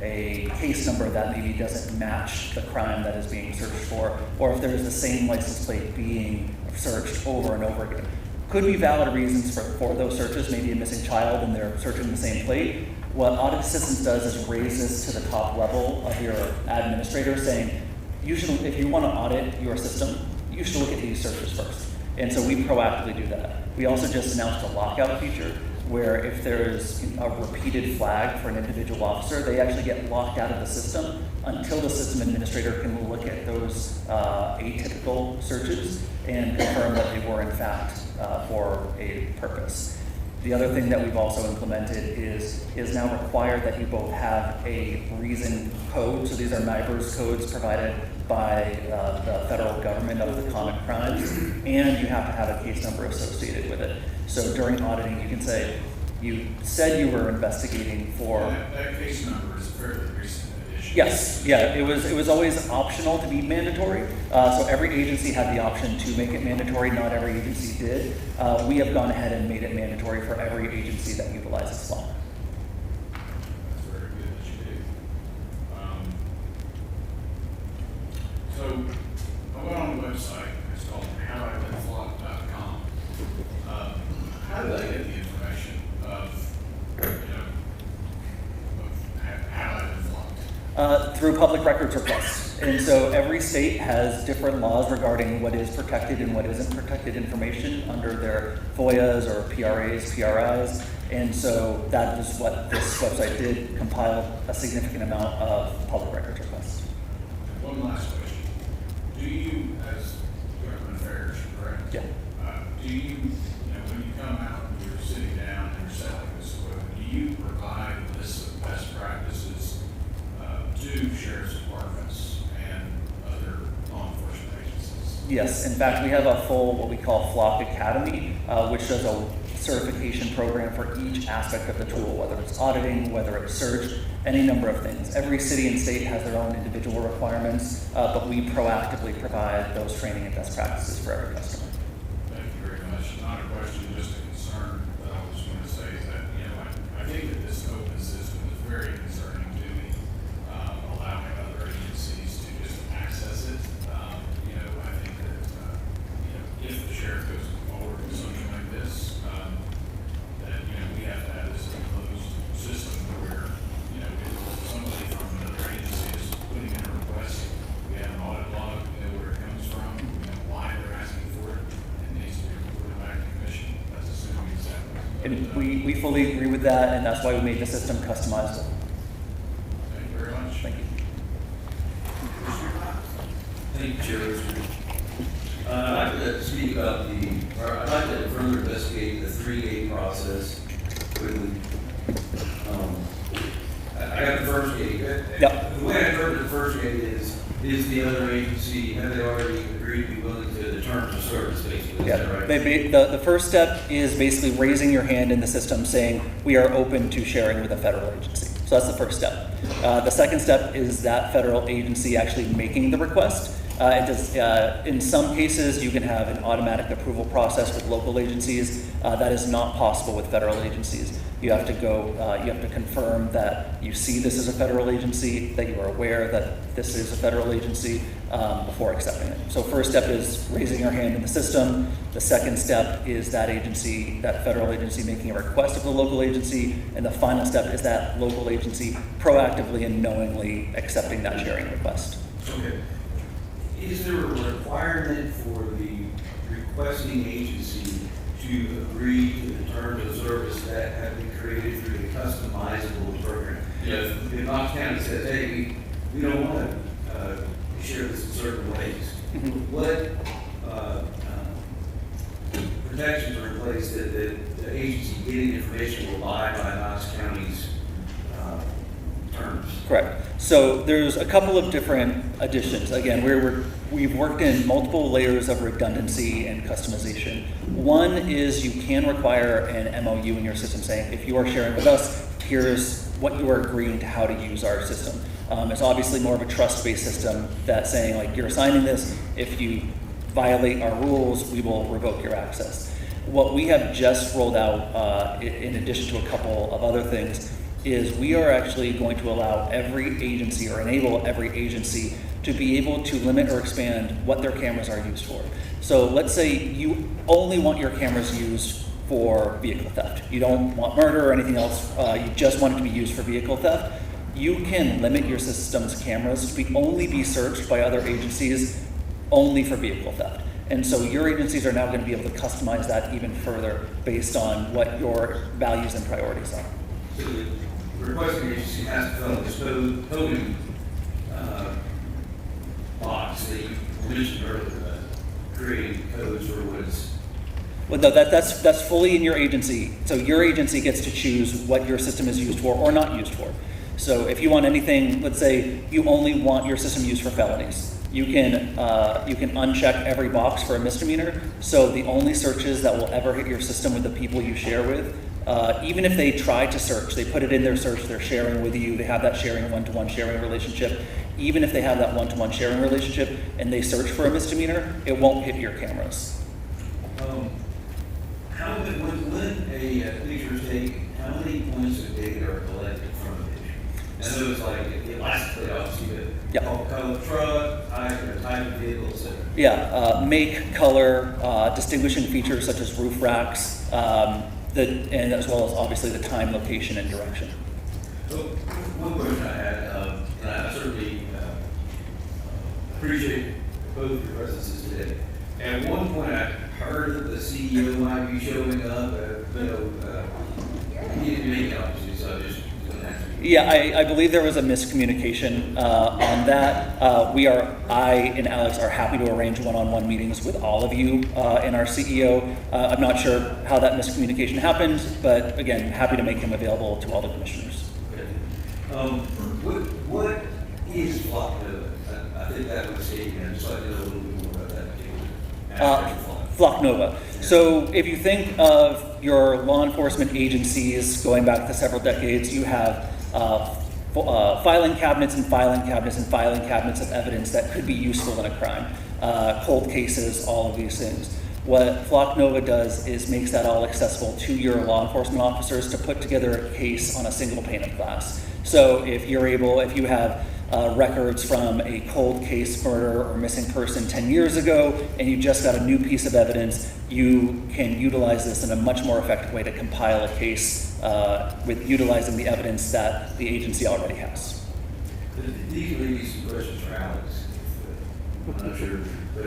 a case number that maybe doesn't match the crime that is being searched for, or if there is the same license plate being searched over and over again. Could be valid reasons for those searches, maybe a missing child and they're searching the same plate. What audit assistance does is raise this to the top level of your administrator saying, if you want to audit your system, you should look at these searches first. And so we proactively do that. We also just announced a lockout feature where if there's a repeated flag for an individual officer, they actually get locked out of the system until the system administrator can look at those atypical searches and confirm that they were in fact for a purpose. The other thing that we've also implemented is now required that you both have a reason code. So these are NIBRS codes provided by the federal government of the common crimes, and you have to have a case number associated with it. So during auditing, you can say, you said you were investigating for... That case number is a fairly recent addition. Yes, yeah, it was always optional to be mandatory. So every agency had the option to make it mandatory. Not every agency did. We have gone ahead and made it mandatory for every agency that utilizes law. That's very good that you do. So I went on the website. It's called howiventflock.com. How do they get the information of, how I've been flocked? Through public records requests. And so every state has different laws regarding what is protected and what isn't protected information under their FOIAs or PRAs, PRIs. And so that is what this website did, compile a significant amount of public records requests. One last question. Do you, as government affairs, correct? Yeah. Do you, when you come out and you're sitting down and you're selling this equipment, do you provide a list of best practices to sheriff's departments and other law enforcement agencies? Yes, in fact, we have a full, what we call Flock Academy, which does a certification program for each aspect of the tool, whether it's auditing, whether it's search, any number of things. Every city and state has their own individual requirements, but we proactively provide those training and best practices for every customer. Thank you very much. Not a question, just a concern that I was going to say that, I think that this open system is very concerning to me, allowing other agencies to just access it. I think that, if the sheriff goes forward with something like this, that, we have to have this enclosed system where, if somebody from another agency is putting in a request, we have an audit log, we know where it comes from, we know why they're asking for it, and it needs to be reported back to the commission. That's assuming it's happening. And we fully agree with that, and that's why we made the system customized. Thank you very much. Thank you. Thank you, Chair. I'd like to speak about I'd like to further investigate the 3-gate process quickly. I got the first gate. Yep. The way I interpret the first gate is the other agency, have they already agreed to be willing to the terms of service, basically? Yeah, Is that right? the first step is basically raising your hand in the system saying we are open to sharing with a federal agency. So that's the first step. The second step is that federal agency actually making the request. In some cases, you can have an automatic approval process with local agencies. That is not possible with federal agencies. You have to you have to confirm that you see this as a federal agency, that you are aware that this is a federal agency before accepting it. So first step is raising your hand in the system. The second step is that federal agency making a request of the local agency. And the final step is that local agency proactively and knowingly accepting that sharing request. Okay. Is there a requirement for the requesting agency to agree to the terms of service that have been created through the customizable program? If Knox County says, hey, we don't want to share this in certain ways, what protections are in place that the agency getting information will abide by Knox County's terms? Correct. So there's a couple of different additions. Again, we've worked in multiple layers of redundancy and customization. One is you can require an MOU in your system saying, if you are sharing with us, here's what you are agreeing to how to use our system. It's obviously more of a trust-based system that's saying, like, you're signing this. If you violate our rules, we will revoke your access. What we have just rolled out, in addition to a couple of other things, is we are actually going to allow every agency or enable every agency to be able to limit or expand what their cameras are used for. So let's say you only want your cameras used for vehicle theft. You don't want murder or anything else. You just want it to be used for vehicle theft. You can limit your system's cameras to only be searched by other agencies only for vehicle theft. And so your agencies are now going to be able to customize that even further based on what your values and priorities are. So the requesting agency has to fill out this coding box that you mentioned earlier, creating codes for what's. Well, no, that's fully in your agency. So your agency gets to choose what your system is used for or not used for. So if you want anything, let's say you only want your system used for felonies, you can uncheck every box for a misdemeanor. So the only searches that will ever hit your system with the people you share with, even if they try to search, they put it in their search, they're sharing with you, they have that sharing one-to-one sharing relationship. Even if they have that one-to-one sharing relationship and they search for a misdemeanor, it won't hit your cameras. How when a picture is taken, how many points of data are collected from a picture? And so it's like it license plate, obviously, but color of truck, type of vehicle, etc. Yeah, make, color, distinguishing features such as roof racks, and as well as obviously the time, location, and direction. So one question I had, and I certainly appreciate both of your presences today. At one point, I heard that the CEO might be showing up. He didn't make it, obviously, so I just going to ask you. Yeah, I believe there was a miscommunication on that. I and Alex are happy to arrange one-on-one meetings with all of you and our CEO. I'm not sure how that miscommunication happened, but again, happy to make him available to all the commissioners. Okay. What is Flock Nova? I think that was stated, and just like to know a little bit more about that particular aspect of Flock. Flock Nova. So if you think of your law enforcement agencies going back to several decades, you have filing cabinets and filing cabinets and filing cabinets of evidence that could be useful in a crime, cold cases, all of these things. What Flock Nova does is makes that all accessible to your law enforcement officers to put together a case on a single pane of glass. So if you have records from a cold case murder or missing person 10 years ago, and you just got a new piece of evidence, you can utilize this in a much more effective way to compile a case with utilizing the evidence that the agency already has. These may be some questions for Alex. I'm not sure. But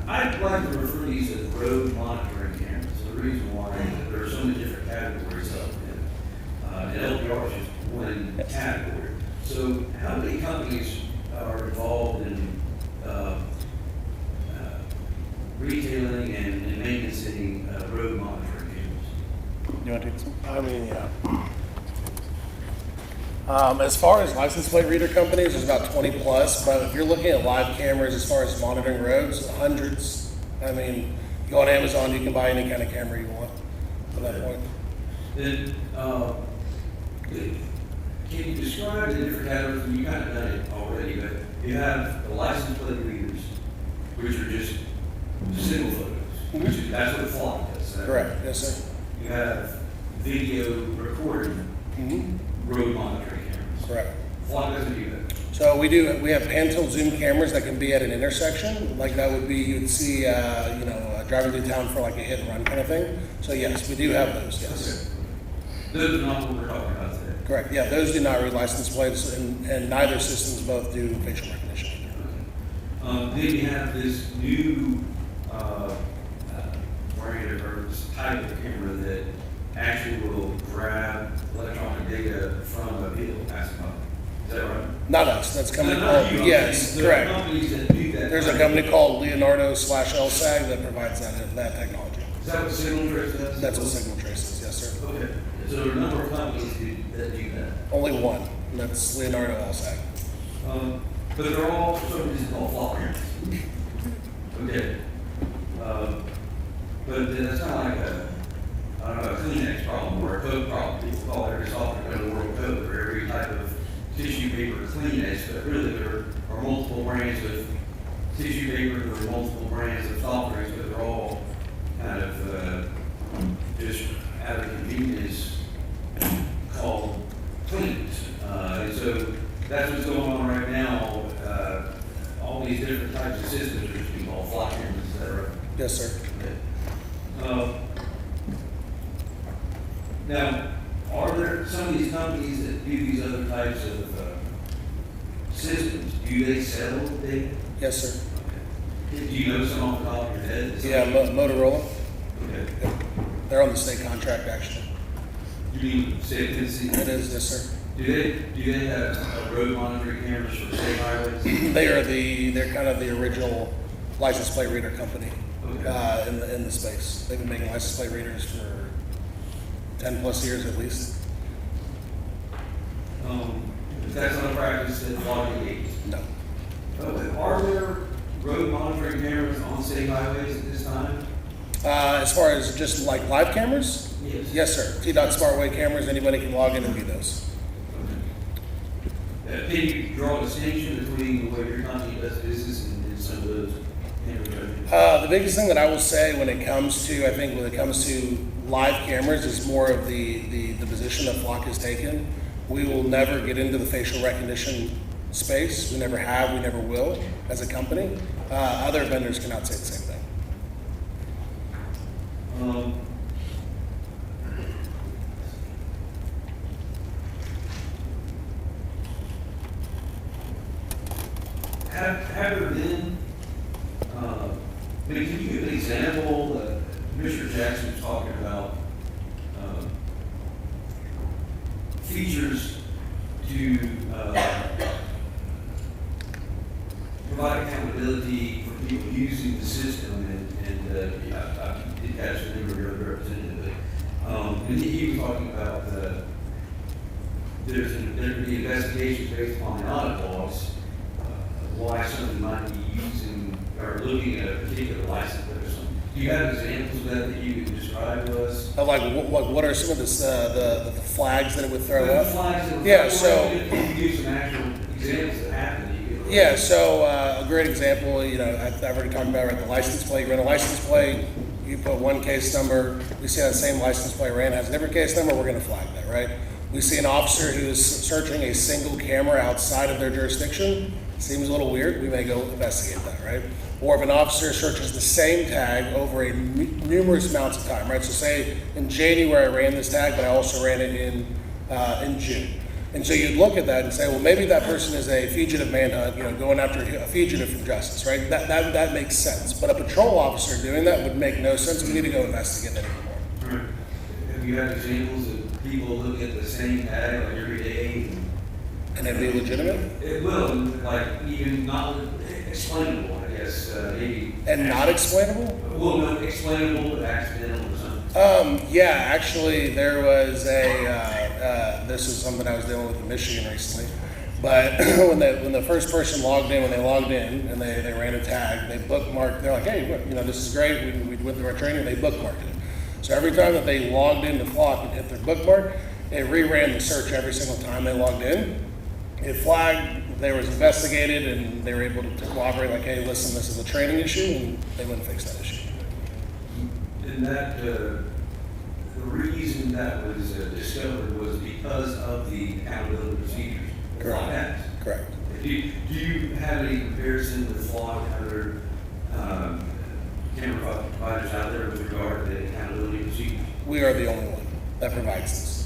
I'd like to refer to these as road monitoring cameras. The reason why there are so many different categories of them. And LPR is just one category. So how many companies are involved in retailing and maintaining road monitoring cameras? You want to take this one? I mean, yeah. As far as license plate reader companies, there's about 20 plus, but if you're looking at live cameras as far as monitoring roads, hundreds. I mean, you go on Amazon, you can buy any kind of camera you want at that point. Then, can you describe the different categories? You kind of done it already, but you have the license plate readers, which are just single photos, that's what Flock does. Correct, yes, sir. You have video recording, road monitoring cameras. Correct. Flock doesn't do that. So we have pan tilt zoom cameras that can be at an intersection, like that would be, you'd see, driving through town for like a hit and run kind of thing. So yes, we do have those, yes. Okay. Those are not what we're talking about today. Correct, yeah, those do not read license plates, and neither systems both do facial recognition. Then you have this new brand or type of camera that actually will grab electronic data from a vehicle passing by. Is that right? Not us, that's a company called, yes, There correct. are companies that do that. There's a company called Leonardo/LSAG that provides that technology. Is that what Signal Trace does? That's what Signal Trace is, yes, sir. Okay. So there are a number of companies that do that. Only one, and that's Leonardo/LSAG. But they're all, for some reason, called Flock cameras. Okay. But that's kind of like a Kleenex problem or a code problem. People call every software in the world code for every type of tissue paper Kleenex, but really there are multiple brands of tissue paper, there are multiple brands of software, but they're all kind of just out of convenience called Kleenex. And so that's what's going on right now. All these different types of systems are just being called Flock cameras, is that right? Yes, sir. Okay. Now, are there some of these companies that do these other types of systems? Do they sell data? Yes, sir. Okay. Do you know some off the top of your head? Yeah, Motorola. Okay. They're on the state contract, actually. You mean state of Tennessee? It is, yes, sir. Do they have road monitoring cameras for state highways? They're kind of the original license plate reader company in the space. They've been making license plate readers for 10 plus years at least. If that's not a practice, then flogging gates. No. Are there road monitoring cameras on state highways at this time? As far as just like live cameras? Yes. Yes, sir. T-Dot Smartway cameras, anybody can log in and view those. Can you draw a distinction between the way your company does business and some of those cameras? The biggest thing that I will say when it comes to live cameras is more of the position that Flock has taken. We will never get into the facial recognition space. We never have, we never will as a company. Other vendors cannot say the same thing. Have there been, can you give an example that Mr. Jackson was talking about, features to provide accountability for people using the system, and I did catch the name of your representative, and he was talking about there could be investigations based upon the audit logs, why somebody might be using or looking at a particular license or something. Do you have examples of that you could describe to us? What are some of the flags that it would throw up? Flags that would Yeah, so. you could use some actual examples that happen. Yeah, so a great example, I've already talked about the license plate. You run a license plate, you put one case number, we see that same license plate ran has a different case number, we're going to flag that, right? We see an officer who is searching a single camera outside of their jurisdiction, seems a little weird, we may go investigate that, right? Or if an officer searches the same tag over a numerous amounts of time, right? So say in January I ran this tag, but I also ran it in June. And so you'd look at that and say, well, maybe that person is a fugitive manhunt, going after a fugitive from justice, right? That makes sense. But a patrol officer doing that would make no sense. We need to go investigate that anymore. Right. Have you had examples of people look at the same tag like every day? And it'd be legitimate? It will, like even not explainable, I guess, maybe. And not explainable? Well, no, explainable but accidental or something. Yeah, actually there was this is something I was dealing with in Michigan recently. But when the first person logged in, and they ran a tag, they bookmarked, they're like, hey, this is great, we went through our training, they bookmarked it. So every time that they logged into Flock and hit their bookmark, it reran the search every single time they logged in. It flagged, they was investigated, and they were able to cooperate, like, hey, listen, this is a training issue, and they wouldn't fix that issue. And that, the reason that was discovered was because of the accountability procedures. Correct. Correct. Do you have any comparison with Flock and other camera providers out there with regard to the accountability procedures? We are the only one that provides this.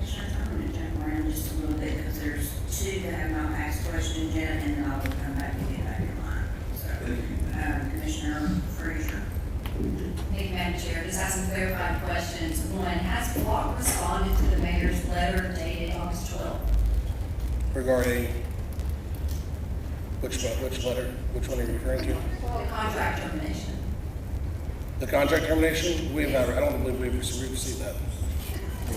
I'm going to jump around just a little bit because there's two that have not asked questions yet, and then I will come back and get back in line. So, Commissioner Frazier. Thank you, Madam Chair. Just have some clarified questions. One, has Flock responded to the mayor's letter dated August 12th? Regarding which letter? Which one are you referring to? The contract termination. The contract termination? I don't believe we've received that.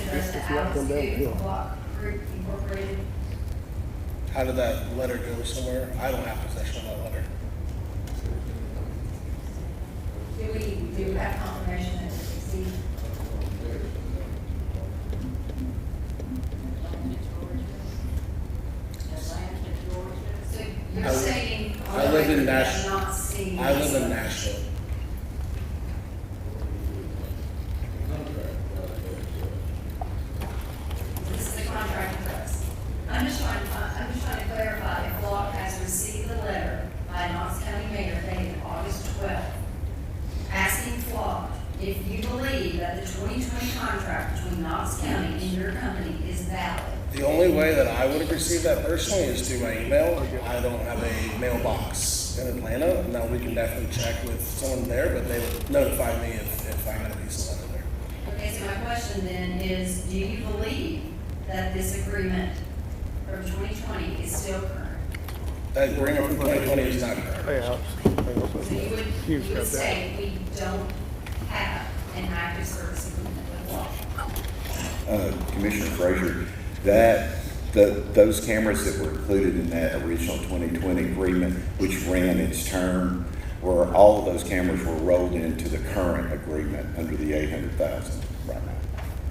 Does the Alex Flock Group Incorporated? How did that letter go somewhere? I don't have possession of that letter. Do we have confirmation that it's received? So you're saying I live in you have Nashville. not seen I live in this? Nashville. This is the contract address. I'm just trying to clarify if Flock has received the letter by Knox County Mayor dated August 12th, asking Flock if you believe that the 2020 contract between Knox County and your company is valid, The only way that I would have received that personally is through my email. I don't have a mailbox in Atlanta. Now, we can definitely check with someone there, but they would notify me if I got a piece of letter there. Okay, so my question then is, do you believe that this agreement from 2020 is still current? That agreement from 2020 is not current. So you would say we don't have an active service agreement with Flock? Commissioner Frazier, those cameras that were included in that original 2020 agreement, which ran its term, were all of those cameras were rolled into the current agreement under the $800,000 right now.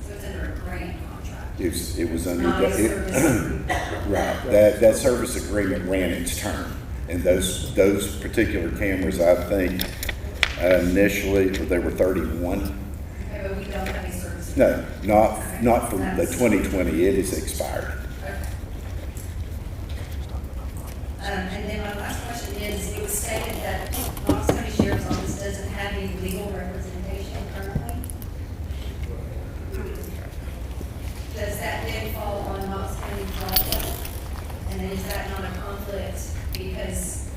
So it's under a grant contract? It was under Not a service agreement. right. That service agreement ran its term, and those particular cameras, I think, initially there were 31. Okay, but we don't have a service No, agreement? not from the 2020. It is expired. Okay. And then my last question is, it was stated that Knox County Sheriff's Office doesn't have any legal representation currently. Does that then fall on Knox County Council? And then is that not a conflict because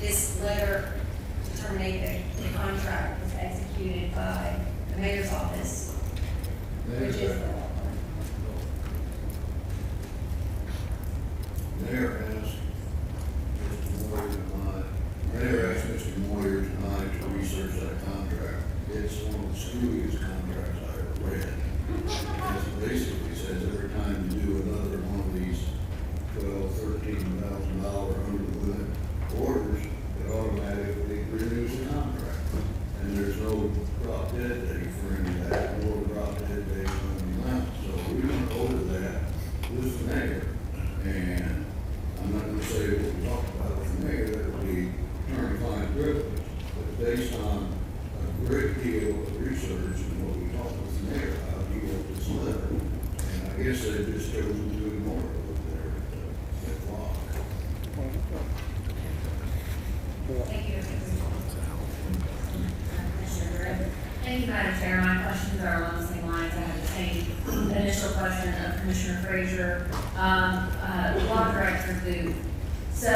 this letter to terminate the contract was executed by the mayor's office, which is the law? Mayor asked Mr. Moyer tonight, Mayor asked Mr. Moyer tonight to research that contract. It's one of the screwiest contracts I ever read. It basically says every time you do another one of these $12,000, $13,000 under the limit orders, it automatically renews the contract. And there's no drop dead date for any of that, nor drop dead date on the amount. So we went over that with the mayor. And I'm not going to say what we talked about with the mayor, that would be attorney-client privilege, but based on a great deal of research and what we talked with the mayor about, he wrote this letter. And I guess they just chosen to ignore it over there at Flock. Thank you. Thank you, Madam Chair. My questions are along the same lines. I have the same initial question of Commissioner Frazier. Law Director Booth. So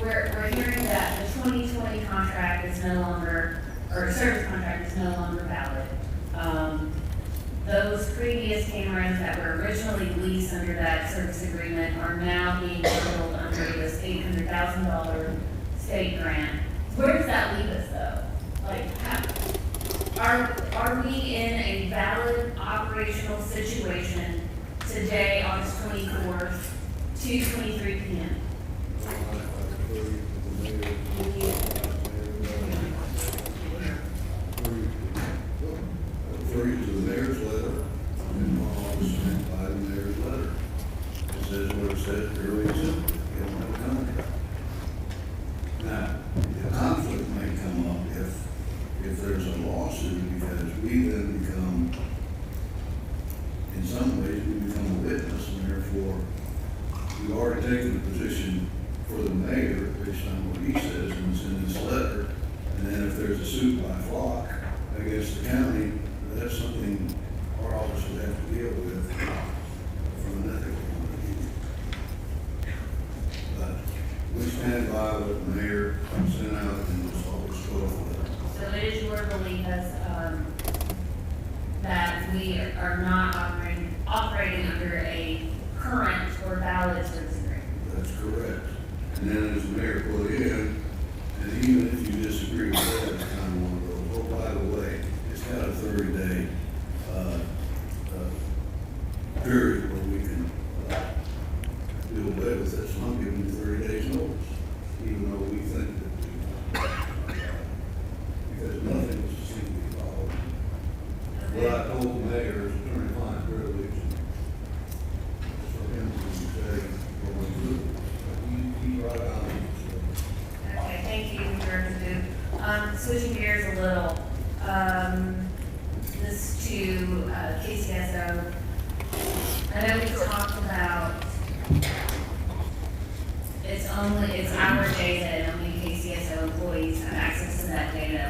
we're hearing that the 2020 contract is no longer, or service contract is no longer valid. Those previous cameras that were originally leased under that service agreement are now being bundled under this $800,000 state grant. Where does that leave us though? Like, are we in a valid operational situation today, August 24th, 2:23 p.m.? Refer you to the mayor's letter, and all was sent by the mayor's letter. It says what it says, fairly simple, you don't have a contract. Now, the conflict may come up if there's a lawsuit, because we then become, in some ways, we become a witness, and therefore, we've already taken a position for the mayor based on what he says and it's in this letter. And then if there's a suit by Flock against the county, that's something our office would have to deal with from an ethical point of view. But we stand by what the mayor sent out in this August 12th letter. So it is your belief as, that we are not operating under a current or valid service agreement? That's correct. And then as the mayor put in, and even if you disagree with that, it's kind of one of those, oh, by the way, it's got a 30-day period where we can do away with it. So I'm giving you 30 days notice, even though we think that because nothing was seen to be followed. What I told the mayor is attorney-client privilege for him to say, going through. He's right on it. Okay, thank you, Director Booth. Switching gears a little, this to KCSO. I know we talked about it's our data and only KCSO employees have access to that data.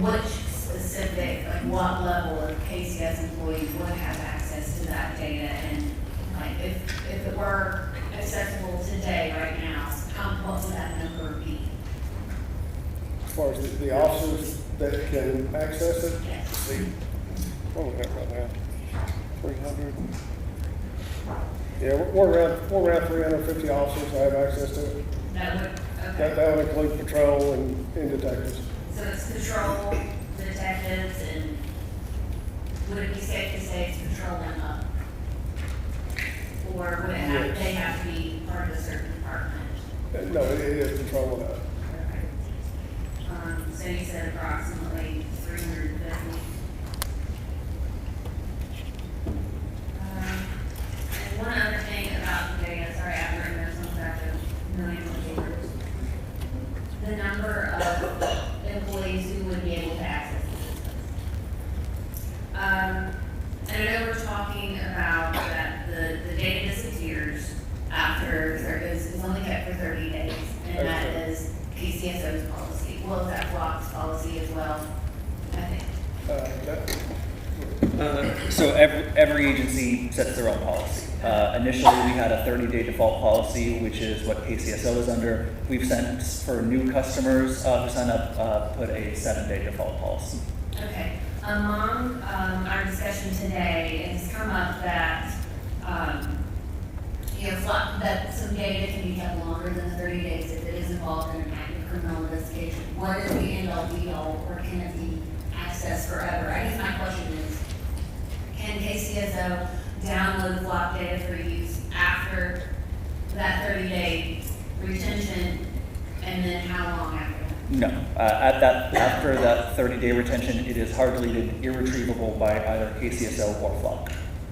Which specific, like what level of KCS employees would have access to that data, and like if it were accessible today, right now, what would that number be? As far as the officers that can access it? Yes. See, what we have right now? 300? Yeah, we're around 350 officers that have access to it. That would, okay. That would include patrol and detectives. So it's patrol, detectives, and would it be safe to say it's patrolling up? Or would it have, Yes. they have to be part of a certain department? No, it is patrolling up. Okay. So you said approximately 350. And one other thing about the data, sorry, I remember something about the million papers. The number of employees who would be able to access the system. And I know we're talking about that the data disappears after, is only kept for 30 days, and that is KCSO's policy. Well, is that Flock's policy as well, I think? So every agency sets their own policy. Initially, we had a 30-day default policy, which is what KCSO is under. We've sent, for new customers who sign up, put a 7-day default policy. Okay. Among our discussion today, it has come up that, that some data can be kept longer than 30 days if it is involved in an active criminal investigation. What is the end-all be-all, or can it be accessed forever? I guess my question is, can KCSO download Flock data for use after that 30-day retention, and then how long after that? No. After that 30-day retention, it is hard deleted, irretrievable by either KCSO or Flock.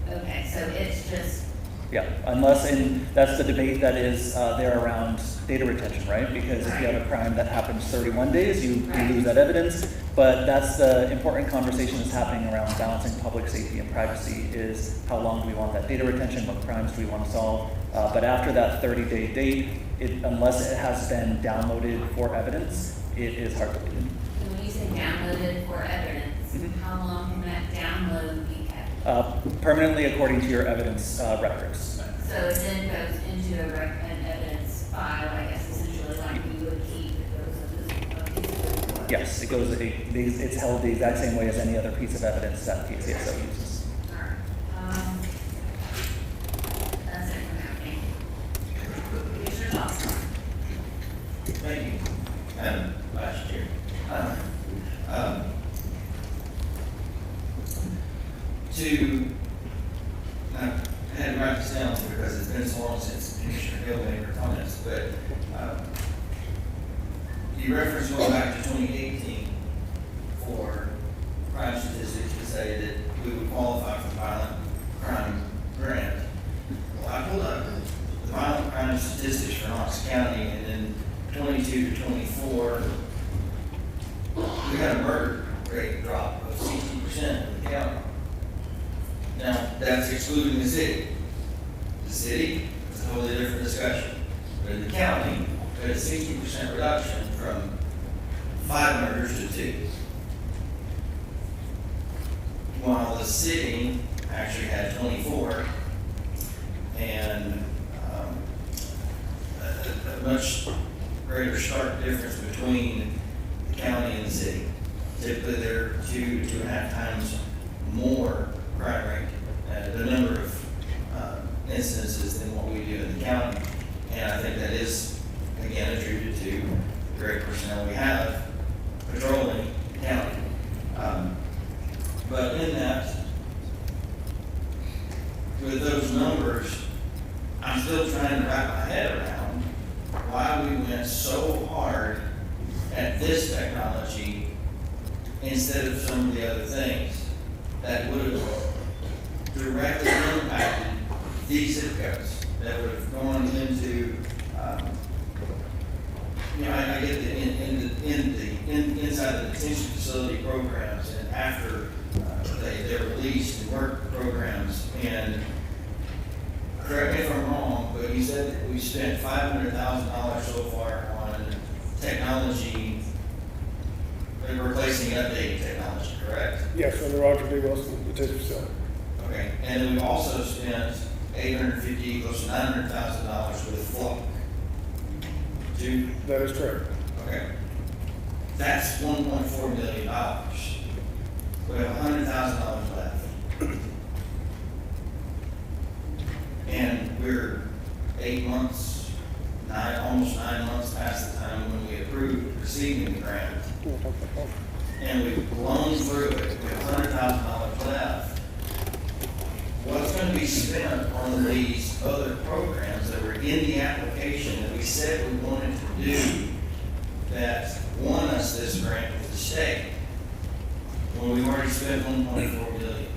Okay, so it's just, Yeah, unless, and that's the debate that is there around data retention, right? Because if you have a crime that happens 31 days, you lose that evidence. But that's the important conversation that's happening around balancing public safety and privacy is how long do we want that data retention, what crimes do we want to solve? But after that 30-day date, unless it has been downloaded for evidence, it is hard deleted. and when you say downloaded for evidence, how long can that download be kept? Permanently according to your evidence records. So it then goes into an evidence file, I guess, essentially, like you would keep if it was a physical. Yes, it goes. It's held the exact same way as any other piece of evidence that KCSO uses. All right. That's it for now. Thank you. Here's your thoughts. Thank you, Vice Chair. I had to write this down because it's been so long since Commissioner Hill made her comments, but you referenced going back to 2018 for crime statistics to say that we would qualify for the violent crime grant. Well, I pulled up the violent crime statistics for Knox County, and then 22 to 24, we had a murder rate drop of 60% in the county. Now, that's excluding the city. The city is a totally different discussion. But in the county, we had a 60% reduction from 5 murders to 2. While the city actually had 24, and a much greater stark difference between the county and the city. Typically, they're 2 to 2.5 times more crime rate, the number of incidences than what we do in the county. And I think that is, again, attributed to the great personnel we have patrolling the county. But in that, with those numbers, I'm still trying to wrap my head around why we went so hard at this technology instead of some of the other things that would have directly impacted these zip codes, that would have gone into, I get the inside the detention facility programs, and after they're released and work programs. And correct me if I'm wrong, but you said that we spent $500,000 so far on technology, replacing and updating technology, correct? Yes, from the Roger D. Wilson detention facility. Okay, and then we've also spent $850, close to $900,000 with flock. That is correct. Okay. That's $1.4 million. We have $100,000 left. And we're 8 months, almost 9 months past the time when we approved receiving the grant. And we've blown through it. We have $100,000 left. What's going to be spent on these other programs that were in the application that we said we wanted to do that won us this grant with the state when we've already spent $1.4 million?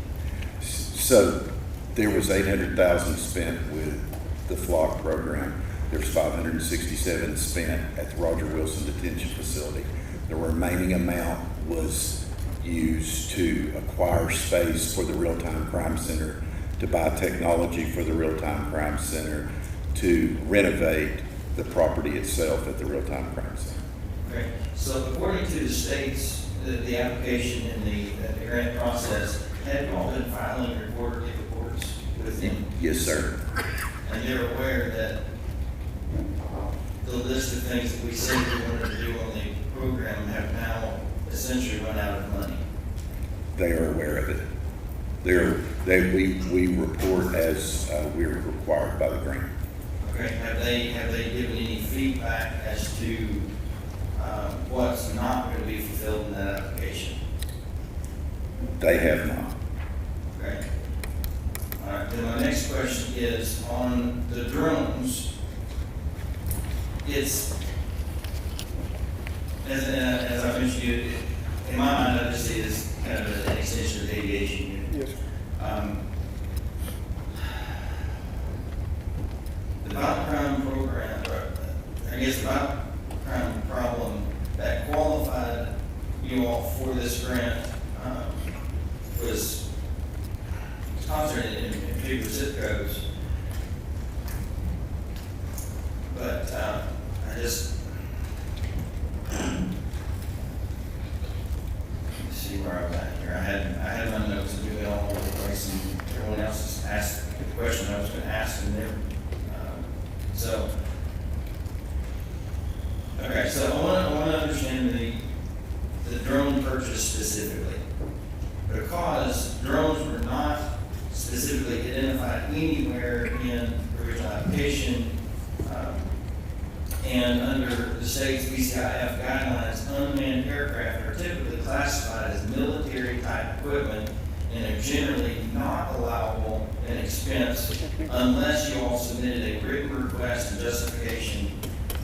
So there was 800,000 spent with the flock program. There's 567 spent at the Roger Wilson Detention Facility. The remaining amount was used to acquire space for the Real-Time Crime Center, to buy technology for the Real-Time Crime Center, to renovate the property itself at the Real-Time Crime Center. Okay, so according to the state's, the application and the grant process, have you all been filing your quarterly reports with them? Yes, sir. And they're aware that the list of things that we said we wanted to do on the program have now essentially run out of money? They are aware of it. We report as we're required by the grant. Okay, have they given any feedback as to what's not going to be fulfilled in that application? They have not. Okay. All right, then my next question is on the drones. It's, as I mentioned to you, in my mind, I just see it as kind of an extension of the aviation unit. Yes. The violent crime program, or I guess the violent crime problem that qualified you all for this grant was concentrated in bigger zip codes. But I just, let me see where I'm at here. I had my notes and do it all over the place, and everyone else has asked the question I was going to ask them there. So, okay, so I want to understand the drone purchase specifically, because drones were not specifically identified anywhere in the original application. And under the state's BCIF guidelines, unmanned aircraft are typically classified as military-type equipment and are generally not allowable in expense unless you all submitted a written request and justification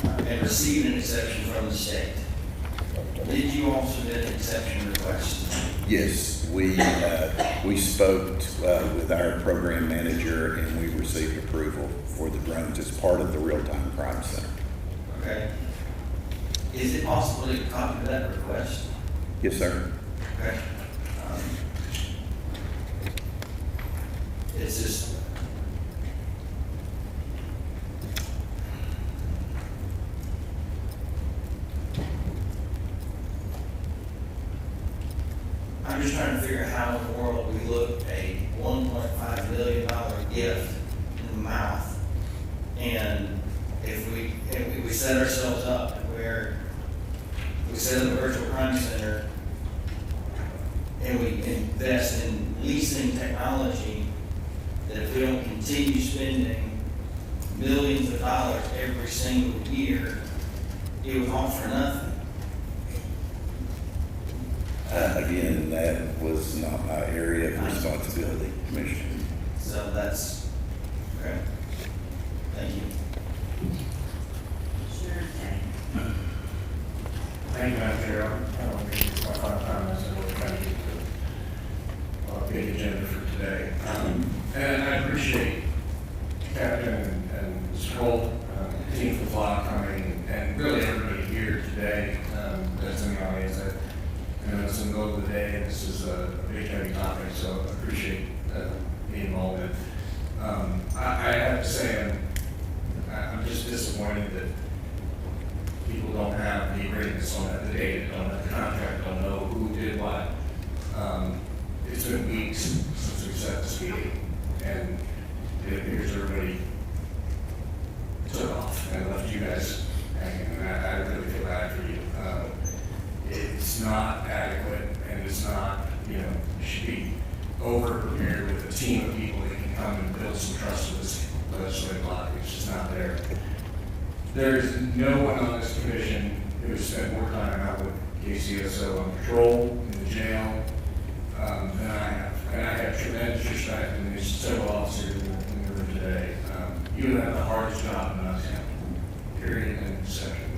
and received an exception from the state. Did you all submit an exception request? Yes, we spoke with our program manager, and we received approval for the drones as part of the Real-Time Crime Center. Okay. Is it possible to get a copy of that request? Yes, sir. Okay. It's just, I'm just trying to figure out how in the world we look a $1.5 million gift in the mouth, and if we set ourselves up where we set up a virtual crime center and we invest in leasing technology, that if we don't continue spending millions of dollars every single year, it was all for nothing. Again, that was not my area of responsibility, Commissioner. So that's, okay. Thank you. Sure, okay. Thank you, Madam Chair. I don't think my final comments are really trying to get the big agenda for today. And I appreciate Captain and Mr. Holt, team from Flock coming, and really everybody here today that's in the audience. I know it's in the middle of the day, and this is a big, heavy topic, so I appreciate the involvement. I have to say, I'm just disappointed that people don't have the agreements, don't have the data, don't have the contract, don't know who did what. It's been weeks since we we set this meeting, and it appears everybody took off and left you guys hanging, and I really feel bad for you. It's not adequate, and it's not, you should be over-prepared with a team of people that can come and build some trust with this legislative body. It's just not there. There's no one on this commission who has spent more time out with KCSO on patrol, in the jail, than I have. And I have tremendous respect, and there's several officers in the room today. You have the hardest job in Knox County, period, and section.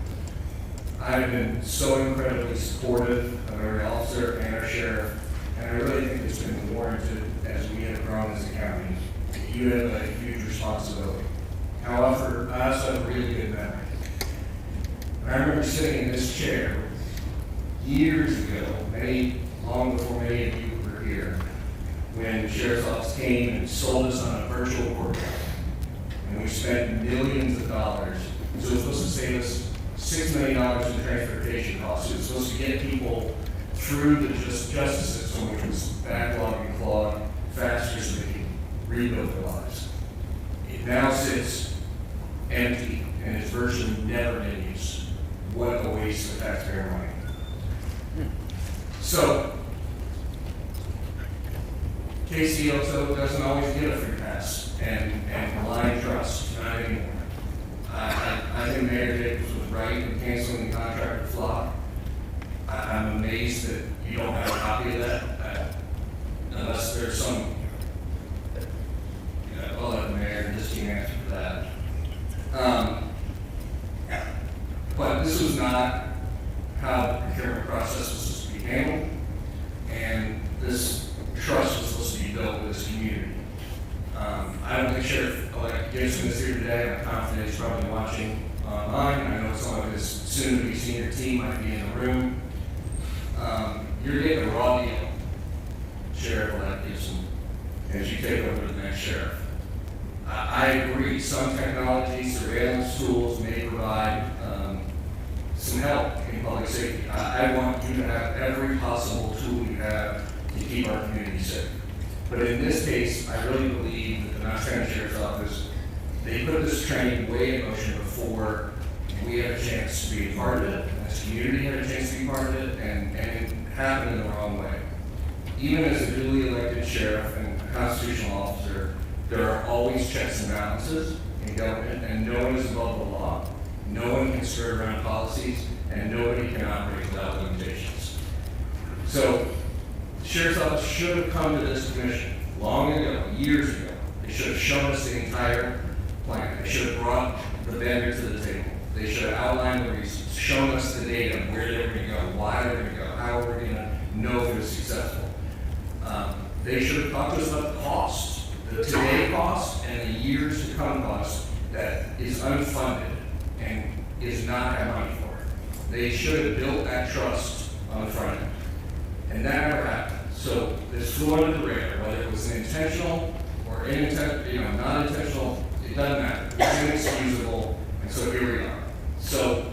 I've been so incredibly supportive of every officer and our sheriff, and I really think it's been warranted as we have grown as a county. You have a huge responsibility. However, I also have a really good memory. I remember sitting in this chair years ago, long before many of you were here, when the sheriff's office came and sold us on a virtual courtroom. And we spent millions of dollars. So it was supposed to save us $6 million in transportation costs. It was supposed to get people through the justice system, which was backlogged and clogged faster so they could rebuild their lives. It now sits empty and is virtually never in use. What a waste of taxpayer money. So, KCSO doesn't always get a free pass and blind trust, not anymore. I think Mayor Jacobs was right in canceling the contract with Flock. I'm amazed that you don't have a copy of that, unless there's some, I'll let the mayor and his team answer for that. But this was not how the procurement process was supposed to be handled, and this trust was supposed to be built with this community. I don't think Sheriff-elect Gibson is here today. I'm confident he's probably watching online. I know some of his soon-to-be senior team might be in the room. You're getting a raw deal, Sheriff-elect Gibson, as you take over the next sheriff. I agree, some technology, surveillance tools may provide some help in public safety. I want you to have every possible tool you have to keep our community safe. But in this case, I really believe that the Knox County Sheriff's Office, they put this training way in motion before we had a chance to be a part of it, and this community had a chance to be part of it, and it happened in the wrong way. Even as a duly elected sheriff and a constitutional officer, there are always checks and balances in government, and no one is above the law. No one can skirt around policies, and nobody can operate without limitations. So, the Sheriff's Office should have come to this commission long ago, years ago. They should have shown us the entire plan. They should have brought the vendor to the table. They should have outlined the reasons, shown us the data, where they were going to go, why they were going to go, how we're going to know if it was successful. They should have talked to us about the cost, the today cost and the years to come cost that is unfunded and is not have money for it. They should have built that trust on the front end. And that never happened. So this flew under the radar, whether it was intentional or not intentional, it doesn't matter. It's inexcusable, and so here we are. So,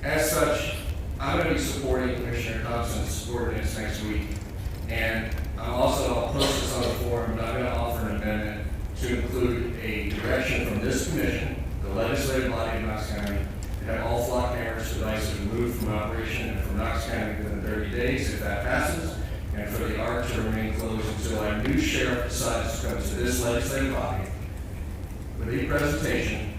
as such, I'm going to be supporting Commissioner Thompson's ordinance next week, and I'll post this on the forum, but I'm going to offer an amendment to include a direction from this commission, the legislative body of Knox County, to have all flock cameras devices removed from operation and from Knox County within 30 days if that passes, and for the ARC to remain closed until our new sheriff decides to come to this legislative body with a presentation,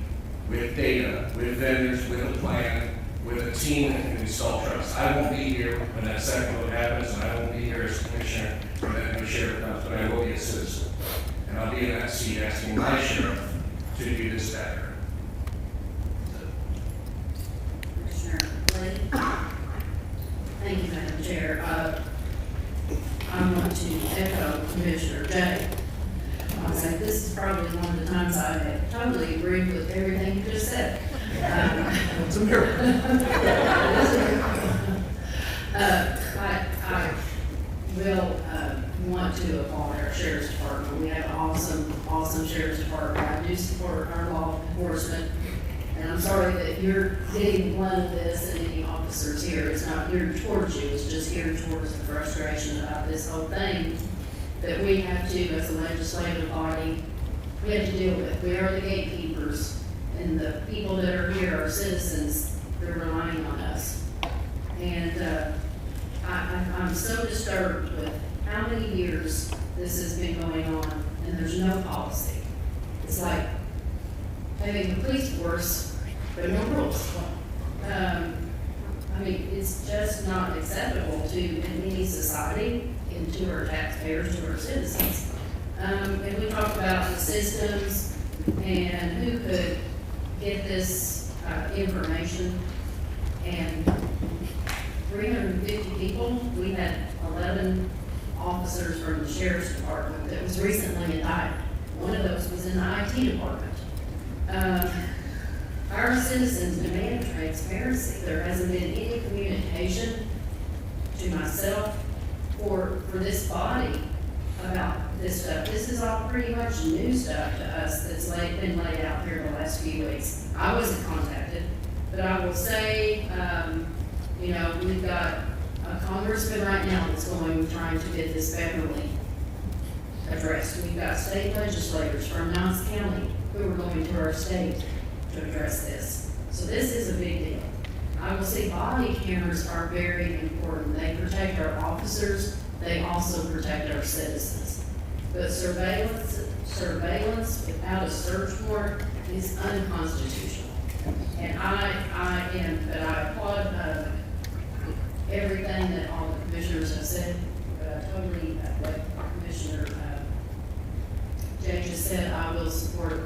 with data, with vendors, with a plan, with a team that can install trust. I won't be here when that second vote happens, and I won't be here as commissioner when that new sheriff comes, but I will be a citizen. And I'll be in that seat asking my sheriff to do this better. Commissioner Lee? Thank you, Madam Chair. I want to echo Commissioner Jay. I'll say this is probably one of the times I have totally agreed with everything you just said. It's a miracle. I will want to applaud our sheriff's department. We have an awesome sheriff's department. I do support our law enforcement. And I'm sorry that you're getting one of this and any officers here. It's not geared towards you. It's just geared towards the frustration about this whole thing that we have to, as a legislative body, we have to deal with. We are the gatekeepers, and the people that are here are citizens. They're relying on us. And I'm so disturbed with how many years this has been going on, and there's no policy. It's like having a police force, but no rules. I mean, it's just not acceptable to, in any society, and to our taxpayers, to our citizens. And we talked about the systems and who could get this information. And 350 people, we had 11 officers from the sheriff's department that was recently indicted. One of those was in the IT department. Our citizens demand transparency. There hasn't been any communication to myself or for this body about this stuff. This is all pretty much new stuff to us that's been laid out here the last few weeks. I wasn't contacted, but I will say, you know, we've got a congressman right now that's trying to get this federally addressed. We've got state legislators from Knox County who are going to our state to address this. So this is a big deal. I will say body cameras are very important. They protect our officers. They also protect our citizens. But surveillance without a search warrant is unconstitutional. And I applaud everything that all the commissioners have said, but I totally, what Commissioner Jay just said, I will support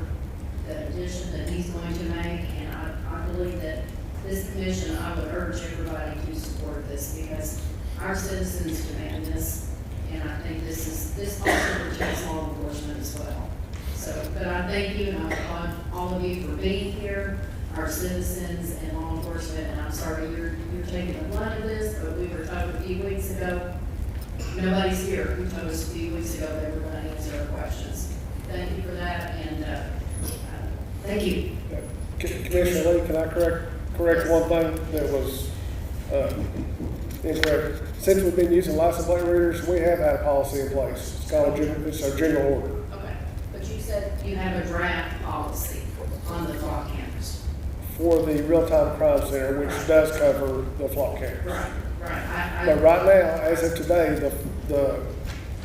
the addition that he's going to make, and I believe that this commission, I would urge everybody to support this, because our citizens demand this, and I think this also protects law enforcement as well. So, but I thank you, and I applaud all of you for being here, our citizens and law enforcement, and I'm sorry you're taking the brunt of this, but we were told a few weeks ago, nobody's here, who told us a few weeks ago they were going to answer our questions. Thank you for that, and thank you. Commissioner Lee, can I correct one thing that was incorrect? Since we've been using license plate readers, we have had a policy in place. It's called it's our general order. Okay, but you said you have a draft policy on the flock cameras. For the real-time crime center, which does cover the flock cameras. Right. But right now, as of today, the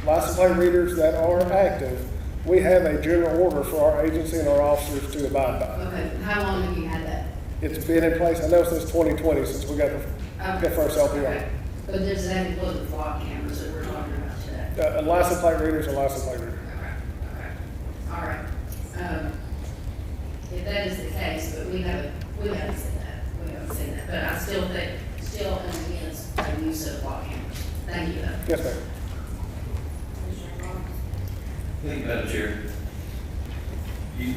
license plate readers that are active, we have a general order for our agency and our officers to abide by. Okay, how long have you had that? It's been in place, I know, since 2020, since we got the first LPR. Okay. But does that include the flock cameras that we're talking about today? A license plate reader is a license plate reader. Okay. All right. If that is the case, but we haven't seen that. We haven't seen that. But I still think, am against the use of flock cameras. Thank you, though. Yes, ma'am. Thank you, Madam Chair. You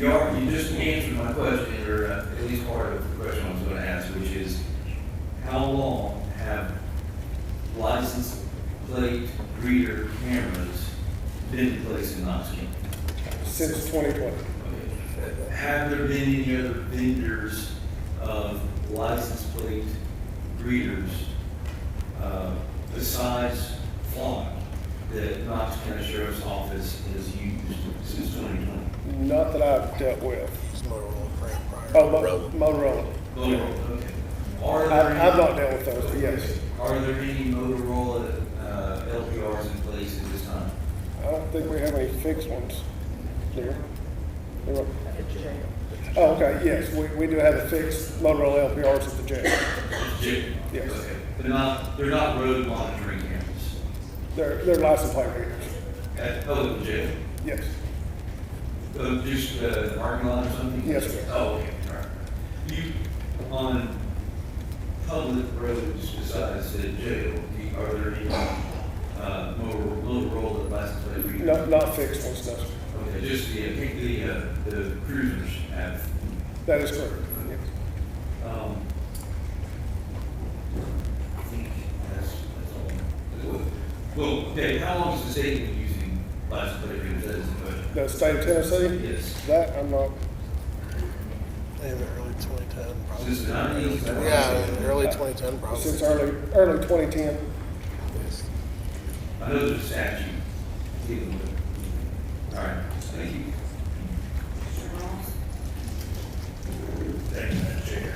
just answered my question, or at least part of the question I was going to ask, which is, how long have license plate reader cameras been in place in Knox County? Since 2020. Okay. Have there been any other vendors of license plate readers besides Flock that Knox County Sheriff's Office has used since 2020? Not that I've dealt with. Motorola. Motorola, okay. I've not dealt with those, but yes. Are there any Motorola LPRs in place at this time? I don't think we have any fixed ones there. Oh, okay, yes, we do have the fixed Motorola LPRs at the jail. Jail? Yes. Okay. They're not road monitoring cameras? They're license plate readers. At the jail? Yes. Just an parking lot or something? Yes, sir. Oh, okay, all right. You, on public roads besides the jail, are there any Motorola license plate readers? Not fixed ones, no, sir. Okay, just the cruisers have. That is correct, yes. I think that's all. Well, okay, how long has the state been using license plate readers? That is the question. The state of Tennessee? Yes. That I'm not. In the early 2010, probably. Since the 90s? Yeah, early 2010, probably. Since early 2010. Yes. I know there's a statute dealing with it. All right, thank you. Mr. Ross? Thank you, Madam Chair.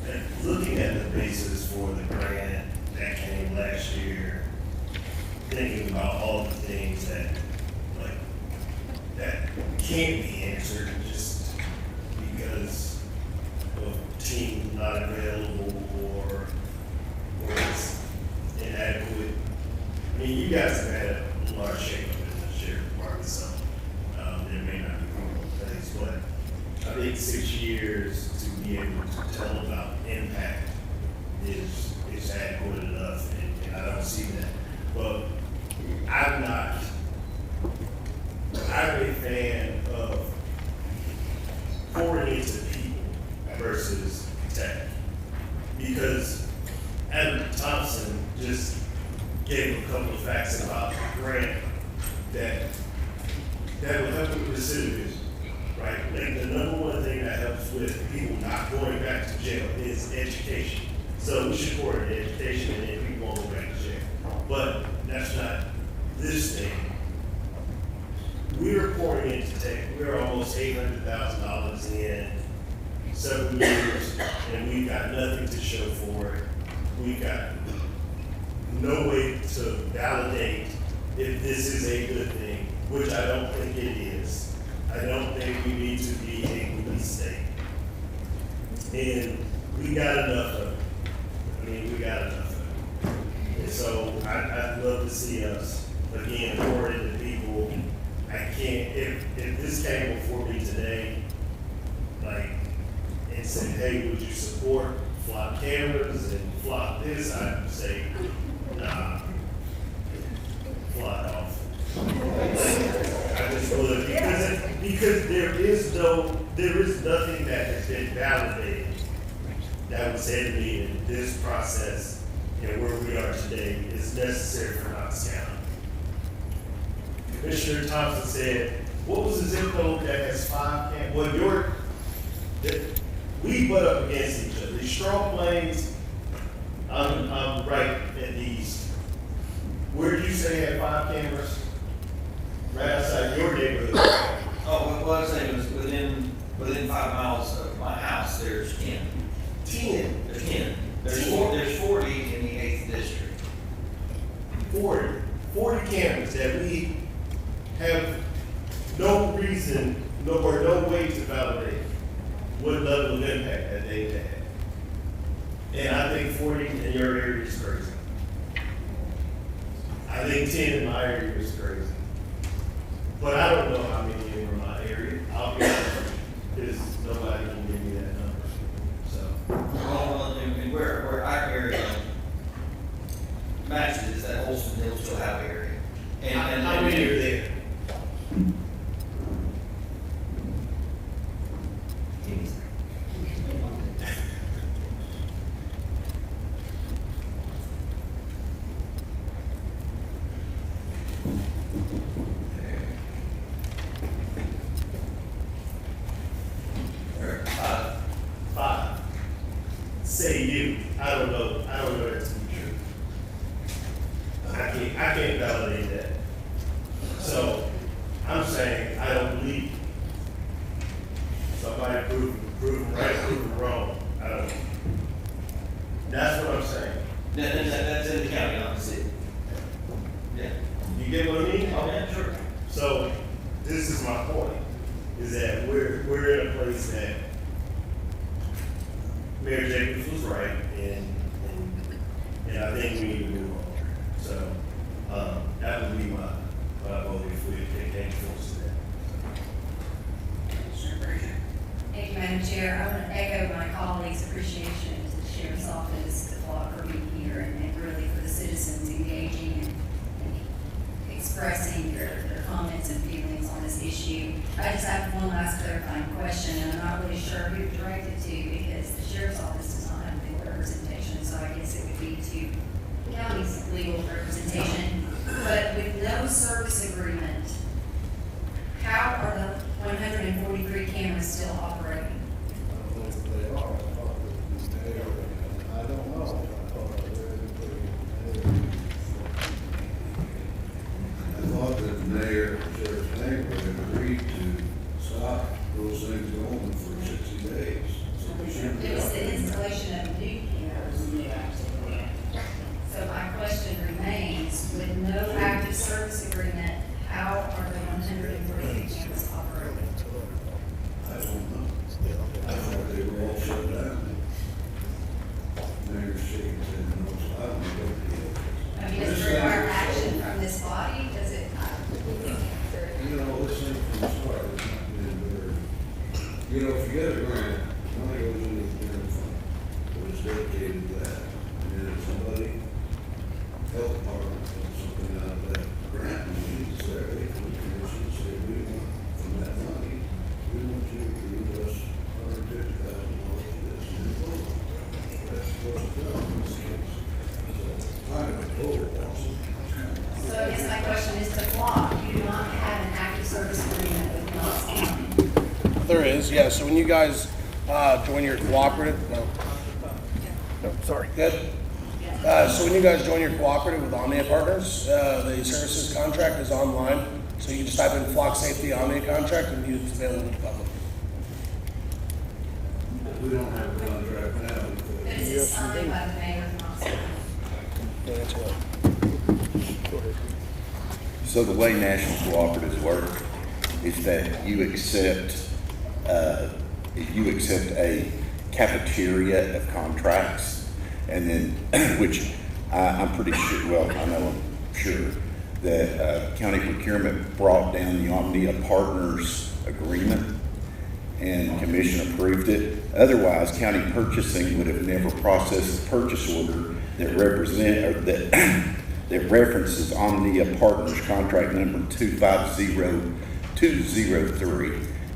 And looking at the basis for the grant that came last year, thinking about all the things that, like, that can't be answered just because of team not available or it's inadequate. I mean, you guys have had a large shakeup in the sheriff department, so there may not be criminal things, but I think 6 years to be able to tell about impact is adequate enough, and I don't see that. But I'm a fan of pouring into people versus tech. Because Adam Thompson just gave a couple of facts about the grant that will help with recidivism, right? Like the number one thing that helps with people not going back to jail is education. So we should pour into education and then people won't go back to jail. But that's not this thing. We're pouring into tech. We're almost $800,000 in several years, and we've got nothing to show for it. We've got no way to validate if this is a good thing, which I don't think it is. I don't think we need to be a police state. And we got enough of it. I mean, we got enough of it. And so I'd love to see us, again, pour into people. I can't, if this came before me today, like, and said, hey, would you support flock cameras and flock this, I'd say, nah, flock off. I just would, because there is nothing that has been validated that would say to me that this process and where we are today is necessary for Knox County. Commissioner Thompson said, what was the zip code that has 5 cameras? Well, we butt up against each other. These Strong Plains, I'm right at the east. Where did you say had 5 cameras? Right outside your neighborhood. Oh, well, I was saying it was within 5 miles of my house, there's 10. 10? There's 10. There's 40 in the 8th district. 40 cameras that we have no reason, no way to validate what level of impact that they've had. And I think 40 in your area is crazy. I think 10 in my area is crazy. But I don't know how many are in my area. I'll be honest with you, because nobody can give me that number. So. Well, and where our area matches is that Holston Hill still have area. And how many are there? Five. Say you. I don't know that to be true. I can't validate that. So I'm saying I don't believe you. Somebody prove them right, prove them wrong. I don't know. That's what I'm saying. That's in the county, not the city. Yeah. You get what I mean? Oh, yeah, sure. So this is my point, is that we're in a place that Mayor Jacobs was right, and I think we need to move on. So that would be my vote if we came close to that. Thank you, Madam Chair. I want to echo my colleagues' appreciation to the Sheriff's Office, the flock for being here, and really for the citizens engaging and expressing their comments and feelings on this issue. I just have one last clarifying question, and I'm not really sure who to direct it to because the Sheriff's Office does not have legal representation, so I guess it would be to the county's legal representation. But with no service agreement, how are the 143 cameras still operating? I don't know. you know, if you get a grant, money goes into the general fund, but it's dedicated to that. And then if somebody, health department, does something out of that grant money, it's there, they come to the commission and say, we want, from that money, we want you to give us $150,000 for this. And it's over. That's what's done in this case. So, I have a total loss. So I guess my question is to Flock, you do not have an active service agreement with Knox County. There is, yeah. So when you guys join your cooperative, no, sorry, good. So when you guys join your cooperative with Omnia Partners, the services contract is online. So you just type in Flock Safety Omnia contract and it's available to the public. We don't have a contract now. But is it signed by the mayor of Knox County? So the way national cooperatives work is that you accept a cafeteria of contracts, and then, which I'm pretty sure, well, I know I'm sure, that county procurement brought down the Omnia Partners agreement and commission approved it. Otherwise, county purchasing would have never processed a purchase order that that references Omnia Partners contract number 250203,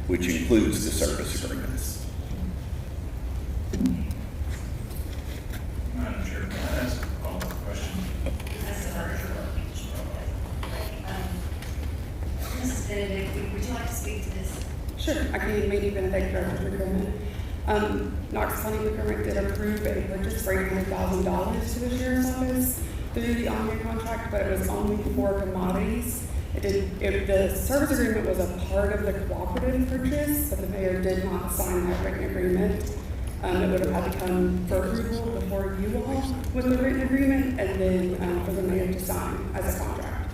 which includes the service agreements. Madam Chair, can I ask a follow-up question? Mrs. Benedict, would you like to speak to this? Sure, I can immediately benefit director of procurement. Knox County Procurement did approve a purchase for $800,000 to the sheriff's office through the Omnia contract, but it was only for commodities. The service agreement was a part of the cooperative purchase, but the mayor did not sign that written agreement. It would have had to come for approval before you all with the written agreement, and then for the mayor to sign as a contract.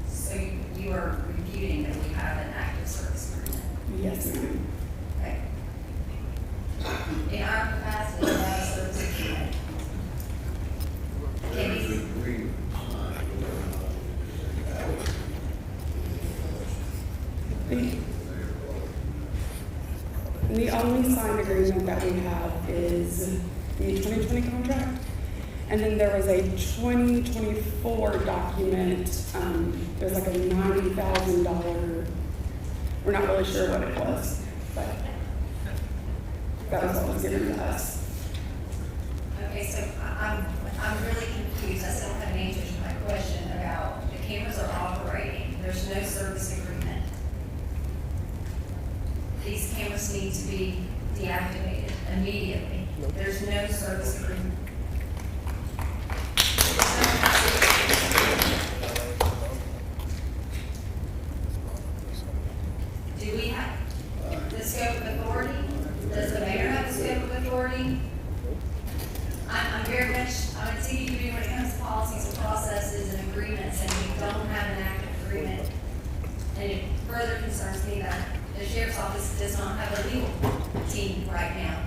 So you are refuting that we have an active service agreement? Yes, ma'am. Okay. In our capacity as a service agreement, can we, the only signed agreement that we have is the 2020 contract. And then there was a 2024 document, there's like a $90,000, we're not really sure what it was, but that was what was given to us. okay, so I'm really confused. I still don't have an answer to my question about the cameras are operating. There's no service agreement. These cameras need to be deactivated immediately. There's no service agreement. Do we have the scope of authority? Does the mayor have the scope of authority? I'm very much, I'm a TDUB when it comes to policies and processes and agreements, and we don't have an active agreement. And it further concerns me that the sheriff's office does not have a legal team right now.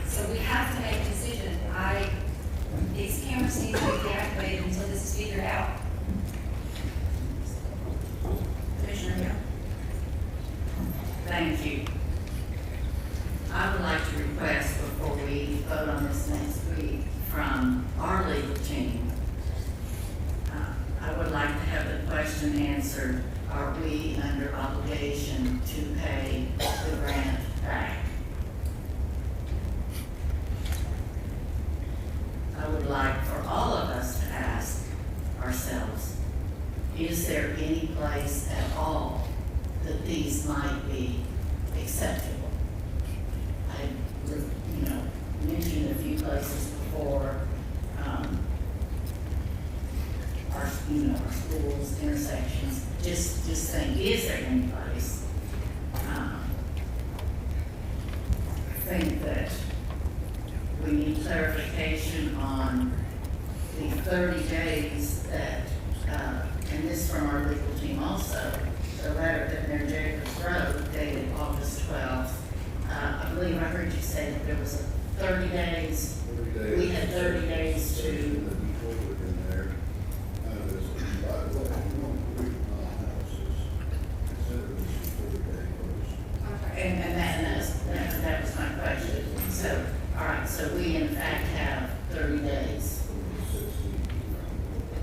So we have to make a decision. These cameras need to be deactivated until this is figured out. Commissioner Hill. Thank you. I would like to request before we vote on this next week from our legal team, I would like to have the question answered, are we under obligation to pay the grant back? I would like for all of us to ask ourselves, is there any place at all that these might be acceptable? I, mentioned a few places before, our schools, intersections, just think, is there any place? I think that we need clarification on the 30 days that, and this from our legal team also, the letter that Mayor Jacobs wrote dated August 12th. I believe I heard you say that there was a 30 days. 30 days. We had 30 days to. So, all right, so we in fact have 30 days.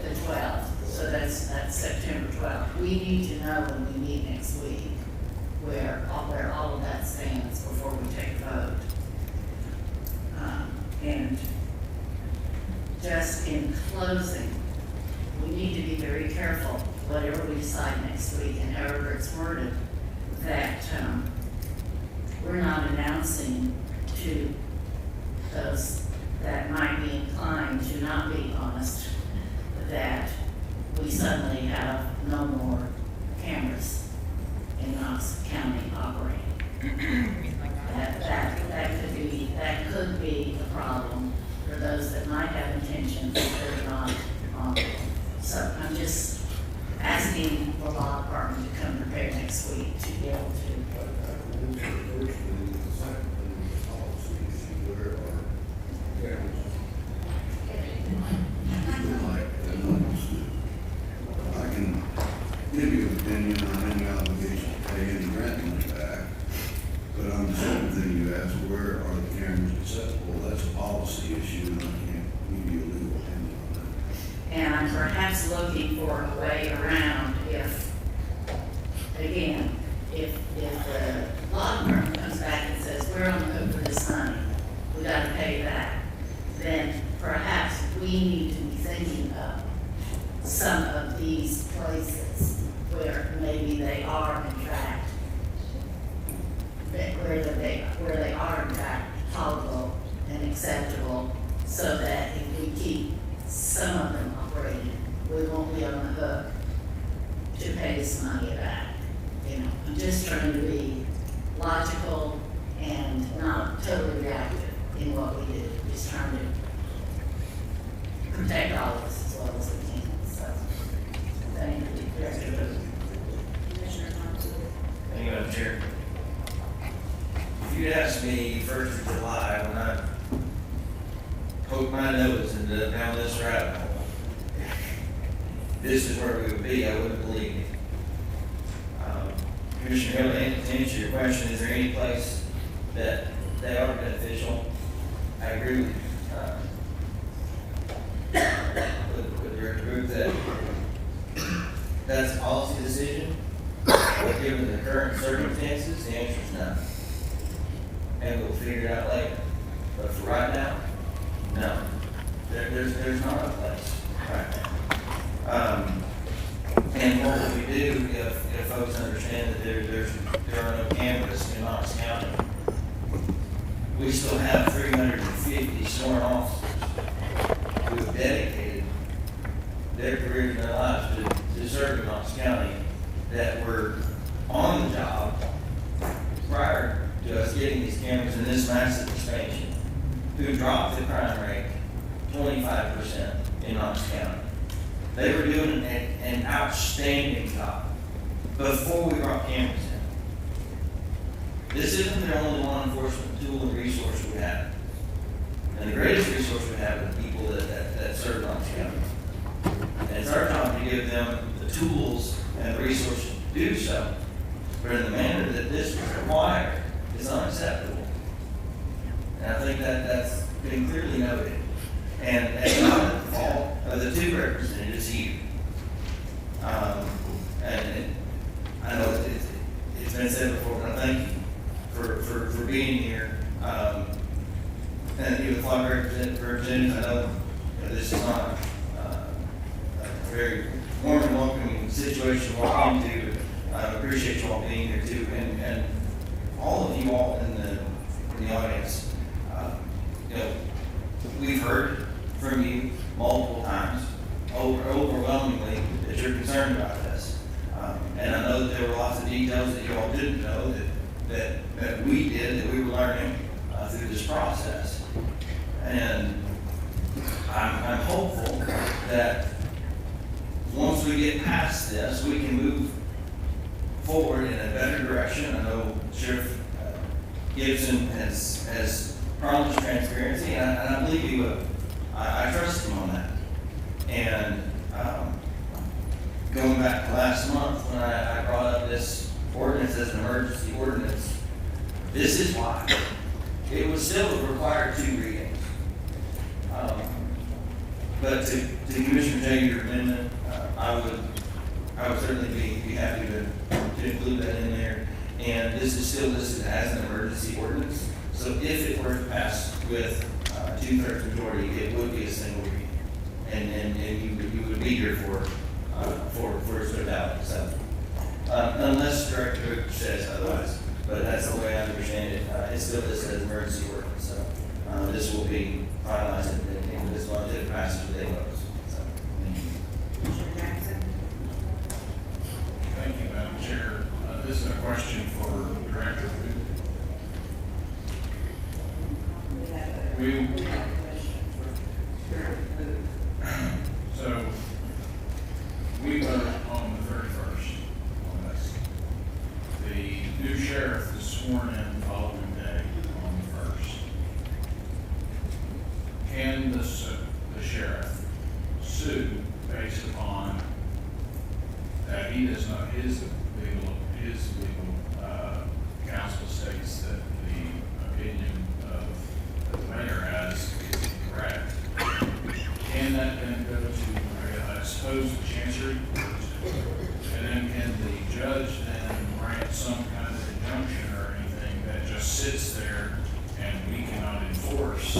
The 12th, so that's September 12th. We need to know when we meet next week where all of that stands before we take a vote. And just in closing, we need to be very careful, whatever we decide next week and however it's worded, that we're not announcing to those that might be inclined to not be honest that we suddenly have no more cameras in Knox County operating. That could be a problem for those that might have intentions that they're not on. So I'm just asking the law department to come prepared next week to be able to. I can give you an opinion on any obligation to pay any grant money back, but on the second thing you asked, where are the cameras acceptable, that's a policy issue, and I can't give you a legal opinion on that. And I'm perhaps looking for a way around if, again, if the law department comes back and says, we're on the hook for this money, we gotta pay that, then perhaps we need to be thinking of some of these places where maybe they are in fact, where they are in fact tolerable and acceptable, so that if we keep some of them operating, we won't be on the hook to pay this money back. You know, I'm just trying to be logical and not totally reactive in what we do. Just trying to protect all of us as well as we can. So, thank you, Director. Commissioner Thompson. Thank you, Madam Chair. If you'd asked me 1st of July when I poked my nose down this rabbit hole, this is where we would be, I wouldn't believe me. Commissioner Hill, to answer your question, is there any place that they are beneficial? I agree with your group that that's a policy decision, but given the current circumstances, the answer is no. And we'll figure it out later. But for right now, no. There's not a place right now. And what will we do if folks understand that there are no cameras in Knox County? We still have 350 sworn officers who have dedicated their careers and their lives to serve in Knox County that were on the job prior to us getting these cameras in this massive expansion, who dropped the crime rate 25% in Knox County. They were doing an outstanding job before we brought cameras in. This isn't the only law enforcement tool and resource we have. And the greatest resource we have are the people that serve Knox County. And it's our job to give them the tools and the resources to do so. But in the manner that this was required, it's unacceptable. And I think that's been clearly noted. And not the fault of the two representatives here. And I know it's been said before, but I thank you for being here. And you, the flock representatives, I know this is not a very warm and welcoming situation to walk into. I appreciate you all being here too, and all of you all in the audience. You know, we've heard from you multiple times, overwhelmingly, that you're concerned about this. And I know that there were lots of details that you all didn't know that we did, that we were learning through this process. And I'm hopeful that once we get past this, we can move forward in a better direction. I know Sheriff Gibson has promised transparency, and I believe he will. I trust him on that. And going back to last month when I brought up this ordinance as an emergency ordinance, this is why. It was would still require 2 readings. But to Commissioner J, your amendment, I would certainly be happy to include that in there. And this is still listed as an emergency ordinance. So if it were to pass with 2/3 majority, it would be a single reading. And you would be here for its totality. So unless Director Cook says otherwise, but that's the way I understand it. It's still listed as emergency ordinance. So this will be finalized in this month if it passes with 8 votes. So, thank you. Commissioner Jackson? Thank you, Madam Chair. This is a question for Director Cook. So, we vote on the 31st on this. The new sheriff is sworn in the following day on the 1st. Can the sheriff sue based upon that he does not, his legal counsel states that the opinion that the mayor has is incorrect? Can that then go to, I suppose, the chancery? And then can the judge then grant some kind of injunction or anything that just sits there and we cannot enforce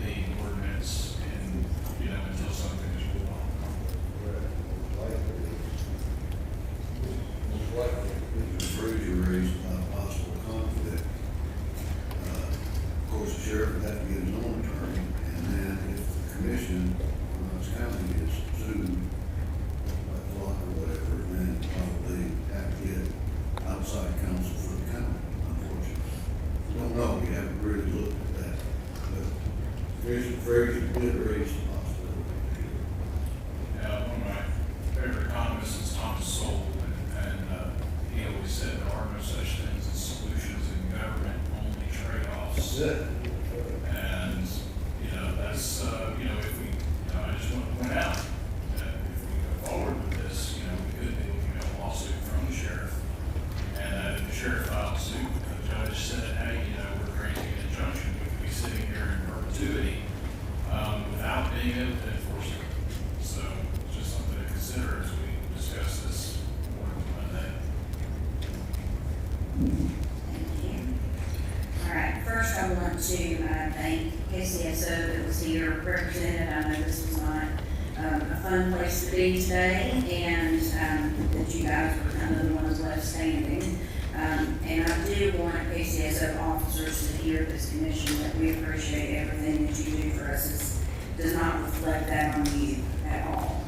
the ordinance until something is ruled on? Mr. Frazier raised about a possible conflict. Of course, the sheriff would have to get his own attorney, and then if the commission, Knox County, is sued by flock or whatever, then probably have to get outside counsel for the county, unfortunately. Don't know, we haven't really looked at that, but Commissioner Frazier did raise the possibility. One of my favorite economists is Thomas Sowell, and he always said there are no such things as solutions in government, only trade-offs. And, that's, if we, I just want to point out that if we go forward with this, we could be looking at a lawsuit from the sheriff. And that if the sheriff filed suit, the judge said, hey, we're granting an injunction, we could be sitting here in perpetuity without being able to enforce it. So it's just something to consider as we discuss this more Monday. Thank you. All right, first I want to thank KCSO that was here represented. I know this was not a fun place to be today, and that you guys were kind of the ones left standing. And I do want KCSO officers to hear this commission that we appreciate everything that you do for us. It does not reflect that on you at all.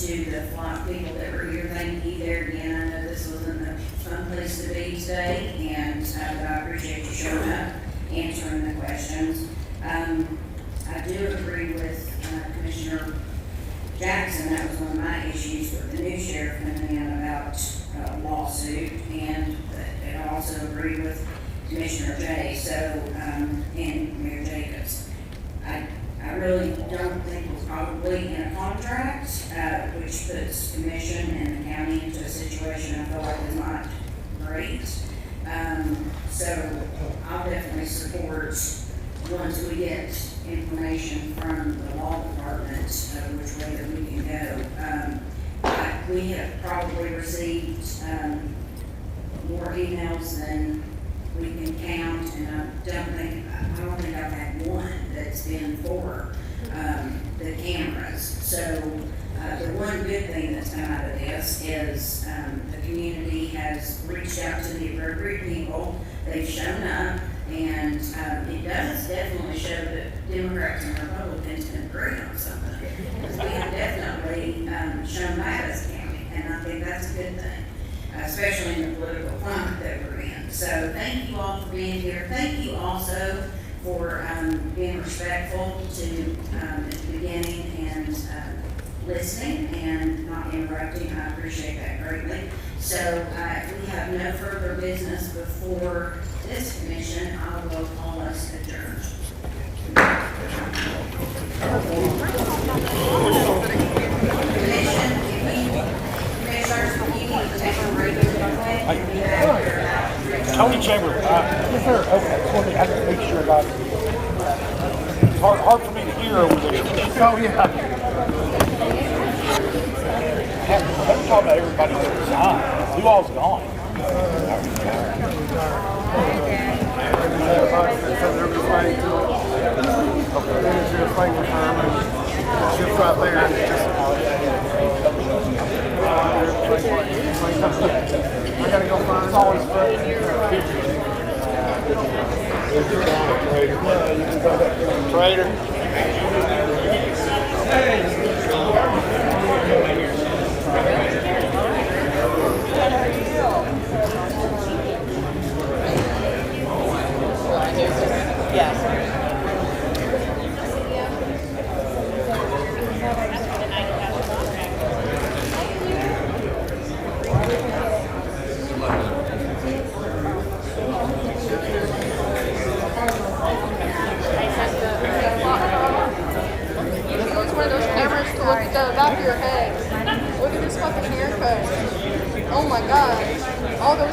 To the flock people that were here, thank you there again. I know this wasn't a fun place to be today, and I appreciate you showing up, answering the questions. I do agree with Commissioner Jackson. That was one of my issues with the new sheriff coming in about lawsuit, and I also agree with Commissioner J. And Mayor Jacobs. I really don't think we're probably in a contract, which puts commission and the county into a situation I feel like is not great. So I'll definitely support once we get information from the law department which way that we can go. We have probably received more emails than we can count, and I don't think I've had one that's been for the cameras. So the one good thing that's come out of this is the community has reached out to the appropriate people. They've shown up, and it does definitely show that Democrats and Republicans can agree on something. Because we have definitely shown that as a county, and I think that's a good thing, especially in the political climate that we're in. So thank you all for being here. Thank you also for being respectful to at the beginning and listening and not interrupting. I appreciate that greatly. So if we have no further business before this commission, I will call us adjourned. Commissioners, if you need to take a break, Tony Chamber. Yes, sir. Okay. Commissioner about, it's hard for me to hear over there. Oh, yeah. I'm talking about everybody that's resigned. Who all's gone? Just right there. I gotta go find. It's always Trader. The back of your head. Look at this fucking haircut. Oh my god. All those